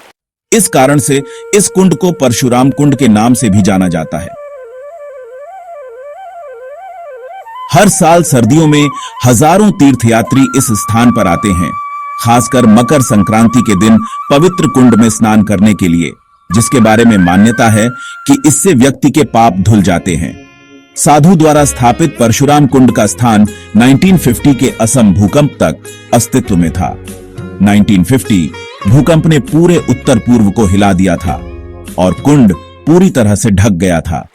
इस कारण से इस कुंड को परशुराम कुंड के नाम से भी जाना जाता है। हर साल सर्दियों में हजारों तीर्थयात्री इस स्थान पर आते हैं, खासकर मकर संक्रांति के दिन पवित्र कुंड में स्नान करने के लिए, जिसके बारे में मान्यता है कि इससे व्यक्ति के पाप धुल जाते हैं। साधु द्वारा स्थापित परशुराम कुंड का स्थान 1950 के असम भूकंप तक अस्तित्व में था। 1950 भूकंप ने पूरे उत्तर पूर्व को हिला दिया था और कुंड पूरी तरह से ढक गया था।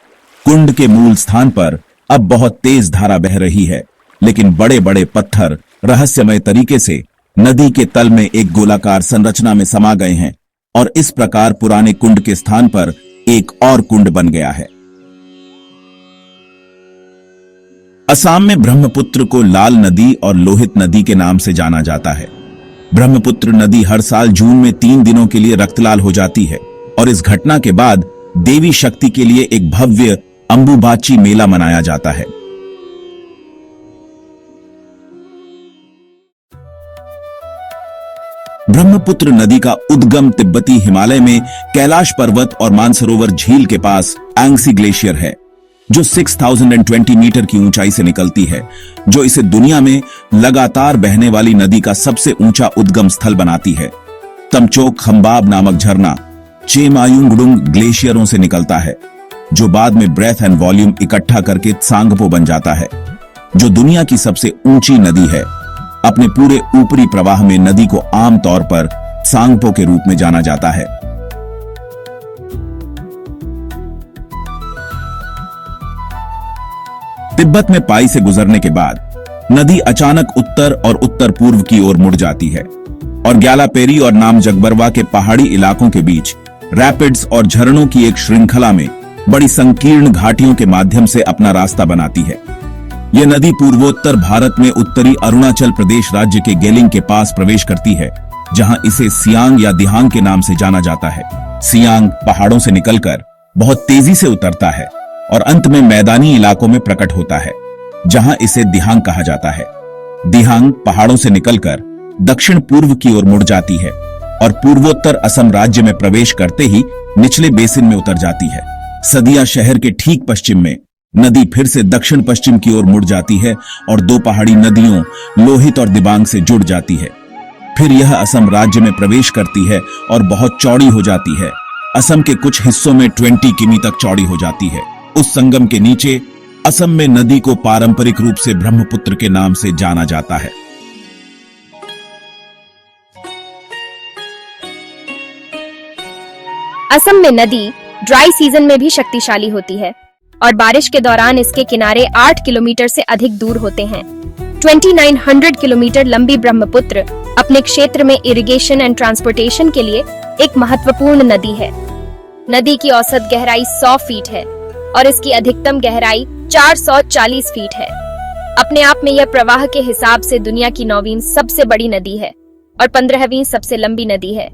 कुंड के मूल स्थान पर अब बहुत तेज धारा बह रही है, लेकिन बड़े बड़े पत्थर रहस्यमय तरीके से नदी के तल में एक गोलाकार संरचना में समा गए हैं और इस प्रकार पुराने कुंड के स्थान पर एक और कुंड बन गया है। असम में ब्रह्मपुत्र को लाल नदी और लोहित नदी के नाम से जाना जाता है। ब्रह्मपुत्र नदी हर साल जून में 3 दिनों के लिए रक्तलाल हो जाती है और इस घटना के बाद देवी शक्ति के लिए एक भव्य अंबुबाची मेला मनाया जाता है। ब्रह्मपुत्र नदी का उद्गम तिब्बती हिमालय में कैलाश पर्वत और मानसरोवर झील के पास एंग्सी ग्लेशियर है, जो 6020 मीटर की ऊंचाई से निकलती है, जो इसे दुनिया में लगातार बहने वाली नदी का सबसे ऊंचा उद्गम स्थल बनाती है। तमचोक खंबाब नामक झरना चेमायुंगडुंग ग्लेशियरों से निकलता है, जो बाद में ब्रेथ एंड वॉल्यूम इकट्ठा करके त्सांगपो बन जाता है, जो दुनिया की सबसे ऊंची नदी है। अपने पूरे ऊपरी प्रवाह में नदी को आमतौर पर त्सांगपो के रूप में जाना जाता है। तिब्बत में पाई से गुजरने के बाद नदी अचानक उत्तर और उत्तर पूर्व की ओर मुड़ जाती है और ग्यालापेरी और नाम जगबरवा के पहाड़ी इलाकों के बीच रैपिड्स और झरनों की एक श्रृंखला में बड़ी संकीर्ण घाटियों के माध्यम से अपना रास्ता बनाती है। यह नदी पूर्वोत्तर भारत में उत्तरी अरुणाचल प्रदेश राज्य के गेलिंग के पास प्रवेश करती है, जहां इसे सियांग या दिहांग के नाम से जाना जाता है। सियांग पहाड़ों से निकलकर बहुत तेजी से उतरता है और अंत में मैदानी इलाकों में प्रकट होता है, जहां इसे दिहांग कहा जाता है। दिहांग पहाड़ों से निकलकर दक्षिण पूर्व की ओर मुड़ जाती है और पूर्वोत्तर असम राज्य में प्रवेश करते ही निचले बेसिन में उतर जाती है। सदिया शहर के ठीक पश्चिम में नदी फिर से दक्षिण पश्चिम की ओर मुड़ जाती है और 2 पहाड़ी नदियों लोहित और दिबांग से जुड़ जाती है। फिर यह असम राज्य में प्रवेश करती है और बहुत चौड़ी हो जाती है। असम के कुछ हिस्सों में 20 किमी तक चौड़ी हो जाती है। उस संगम के नीचे असम में नदी को पारंपरिक रूप से ब्रह्मपुत्र के नाम से जाना जाता है। असम में नदी ड्राई सीजन में भी शक्तिशाली होती है और बारिश के दौरान इसके किनारे 8 किलोमीटर से अधिक दूर होते हैं। 2900 किलोमीटर लंबी ब्रह्मपुत्र अपने क्षेत्र में इरिगेशन एंड ट्रांसपोर्टेशन के लिए एक महत्वपूर्ण नदी है। नदी की औसत गहराई 100 फीट है और इसकी अधिकतम गहराई 440 फीट है। अपने आप में यह प्रवाह के हिसाब से दुनिया की 9वीं सबसे बड़ी नदी है और 15वीं सबसे लंबी नदी है।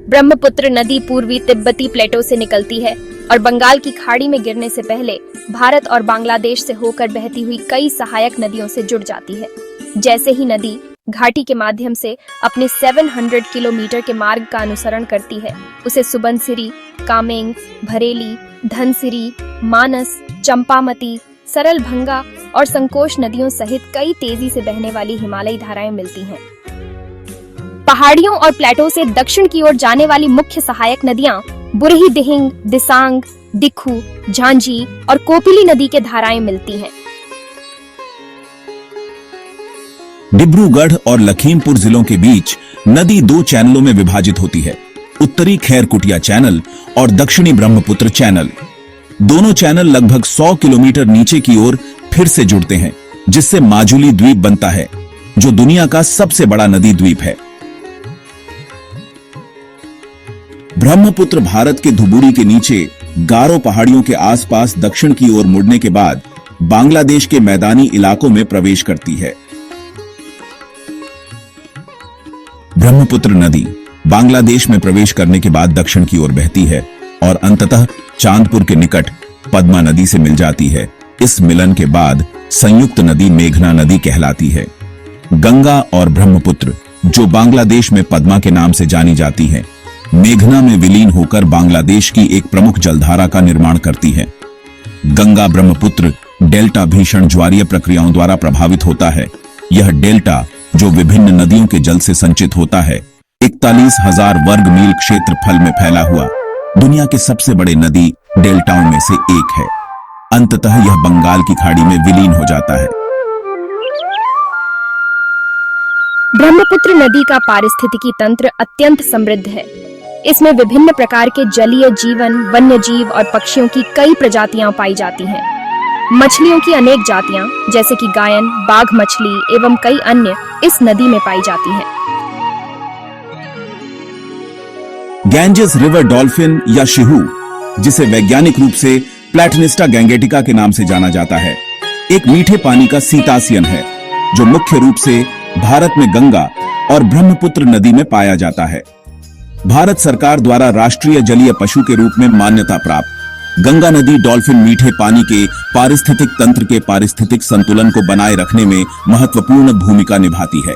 ब्रह्मपुत्र नदी पूर्वी तिब्बती प्लेटो से निकलती है और बंगाल की खाड़ी में गिरने से पहले भारत और बांग्लादेश से होकर बहती हुई कई सहायक नदियों से जुड़ जाती है। जैसे ही नदी घाटी के माध्यम से अपने 700 किलोमीटर के मार्ग का अनुसरण करती है, उसे सुबनसिरी, कामेंग, भरेली, धनसिरी, मानस, चंपामती, सरलभंगा और संकोश नदियों सहित कई तेजी से बहने वाली हिमालयी धाराएं मिलती हैं। पहाड़ियों और प्लेटो से दक्षिण की ओर जाने वाली मुख्य सहायक नदियां बुरही दिहिंग, दिसांग, दिखू, झांझी और कोपिली नदी के धाराएं मिलती हैं। डिब्रूगढ़ और लखीमपुर जिलों के बीच नदी 2 चैनलों में विभाजित होती है, उत्तरी खैरकुटिया चैनल और दक्षिणी ब्रह्मपुत्र चैनल। दोनों चैनल लगभग 100 किलोमीटर नीचे की ओर फिर से जुड़ते हैं, जिससे माजुली द्वीप बनता है, जो दुनिया का सबसे बड़ा नदी द्वीप है। ब्रह्मपुत्र भारत के धुबुरी के नीचे गारो पहाड़ियों के आसपास दक्षिण की ओर मुड़ने के बाद बांग्लादेश के मैदानी इलाकों में प्रवेश करती है। ब्रह्मपुत्र नदी बांग्लादेश में प्रवेश करने के बाद दक्षिण की ओर बहती है और अंततः चांदपुर के निकट पद्मा नदी से मिल जाती है। इस मिलन के बाद संयुक्त नदी मेघना नदी कहलाती है। गंगा और ब्रह्मपुत्र, जो बांग्लादेश में पद्मा के नाम से जानी जाती है, मेघना में विलीन होकर बांग्लादेश की एक प्रमुख जलधारा का निर्माण करती है। गंगा ब्रह्मपुत्र डेल्टा भीषण ज्वारीय प्रक्रियाओं द्वारा प्रभावित होता है। यह डेल्टा, जो विभिन्न नदियों के जल से संचित होता है, 41,000 वर्ग मील क्षेत्रफल में फैला हुआ दुनिया के सबसे बड़े नदी डेल्टाओं में से एक है। अंततः यह बंगाल की खाड़ी में विलीन हो जाता है। ब्रह्मपुत्र नदी का पारिस्थितिकी तंत्र अत्यंत समृद्ध है। इसमें विभिन्न प्रकार के जलीय जीवन, वन्य जीव और पक्षियों की कई प्रजातियां पाई जाती हैं। मछलियों की अनेक जातियां, जैसे कि गायन, बाघ मछली एवं कई अन्य इस नदी में पाई जाती हैं। गैंजेस रिवर डॉल्फिन या शिहू, जिसे वैज्ञानिक रूप से प्लैटनिस्टा गैंगेटिका के नाम से जाना जाता है, एक मीठे पानी का सीतासियन है, जो मुख्य रूप से भारत में गंगा और ब्रह्मपुत्र नदी में पाया जाता है। भारत सरकार द्वारा राष्ट्रीय जलीय पशु के रूप में मान्यता प्राप्त गंगा नदी डॉल्फिन मीठे पानी के पारिस्थितिक तंत्र के पारिस्थितिक संतुलन को बनाए रखने में महत्वपूर्ण भूमिका निभाती है।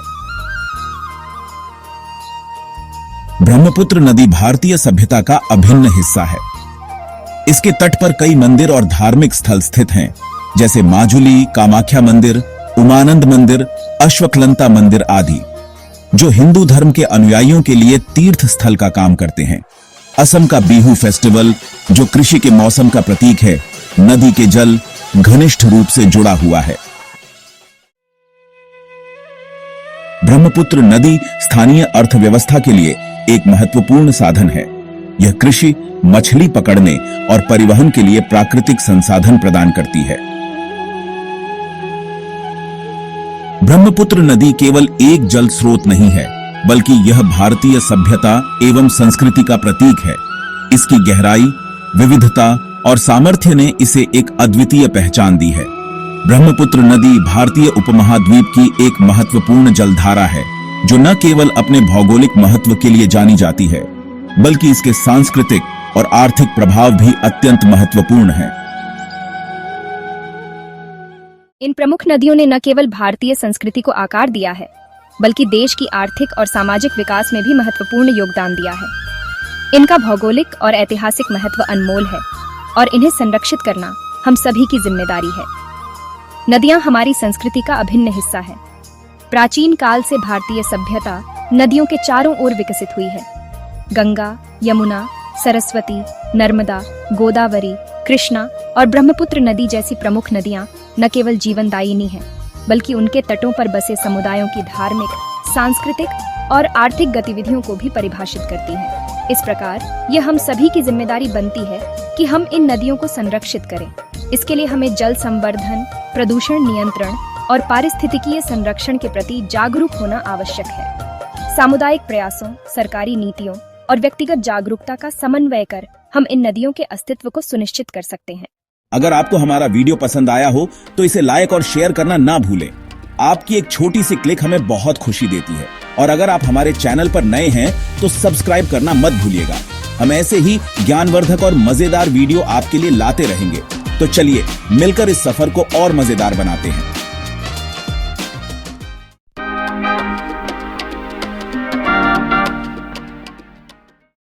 ब्रह्मपुत्र नदी भारतीय सभ्यता का अभिन्न हिस्सा है। इसके तट पर कई मंदिर और धार्मिक स्थल स्थित हैं, जैसे माजुली कामाख्या मंदिर, उमानंद मंदिर, अश्वक्लंता मंदिर आदि, जो हिंदू धर्म के अनुयायियों के लिए तीर्थ स्थल का काम करते हैं। असम का बिहू फेस्टिवल, जो कृषि के मौसम का प्रतीक है, नदी के जल घनिष्ठ रूप से जुड़ा हुआ है। ब्रह्मपुत्र नदी स्थानीय अर्थव्यवस्था के लिए एक महत्वपूर्ण साधन है। यह कृषि, मछली पकड़ने और परिवहन के लिए प्राकृतिक संसाधन प्रदान करती है। ब्रह्मपुत्र नदी केवल एक जल स्रोत नहीं है, बल्कि यह भारतीय सभ्यता एवं संस्कृति का प्रतीक है। इसकी गहराई, विविधता और सामर्थ्य ने इसे एक अद्वितीय पहचान दी है। ब्रह्मपुत्र नदी भारतीय उपमहाद्वीप की एक महत्वपूर्ण जलधारा है, जो न केवल अपने भौगोलिक महत्व के लिए जानी जाती है, बल्कि इसके सांस्कृतिक और आर्थिक प्रभाव भी अत्यंत महत्वपूर्ण हैं। इन प्रमुख नदियों ने न केवल भारतीय संस्कृति को आकार दिया है, बल्कि देश की आर्थिक और सामाजिक विकास में भी महत्वपूर्ण योगदान दिया है। इनका भौगोलिक और ऐतिहासिक महत्व अनमोल है और इन्हें संरक्षित करना हम सभी की जिम्मेदारी है। नदियां हमारी संस्कृति का अभिन्न हिस्सा है। प्राचीन काल से भारतीय सभ्यता नदियों के चारों ओर विकसित हुई है। गंगा, यमुना, सरस्वती, नर्मदा, गोदावरी, कृष्णा और ब्रह्मपुत्र नदी जैसी प्रमुख नदियां न केवल जीवनदायिनी हैं, बल्कि उनके तटों पर बसे समुदायों की धार्मिक, सांस्कृतिक और आर्थिक गतिविधियों को भी परिभाषित करती हैं। इस प्रकार यह हम सभी की जिम्मेदारी बनती है कि हम इन नदियों को संरक्षित करें। इसके लिए हमें जल संवर्धन, प्रदूषण नियंत्रण और पारिस्थितिकीय संरक्षण के प्रति जागरूक होना आवश्यक है। सामुदायिक प्रयासों, सरकारी नीतियों और व्यक्तिगत जागरूकता का समन्वय कर हम इन नदियों के अस्तित्व को सुनिश्चित कर सकते हैं। अगर आपको हमारा वीडियो पसंद आया हो तो इसे लाइक और शेयर करना ना भूलें। आपकी एक छोटी सी क्लिक हमें बहुत खुशी देती है। और अगर आप हमारे चैनल पर नए हैं तो सब्सक्राइब करना मत भूलिएगा। हम ऐसे ही ज्ञानवर्धक और मजेदार वीडियो आपके लिए लाते रहेंगे। तो चलिए मिलकर इस सफर को और मजेदार बनाते हैं।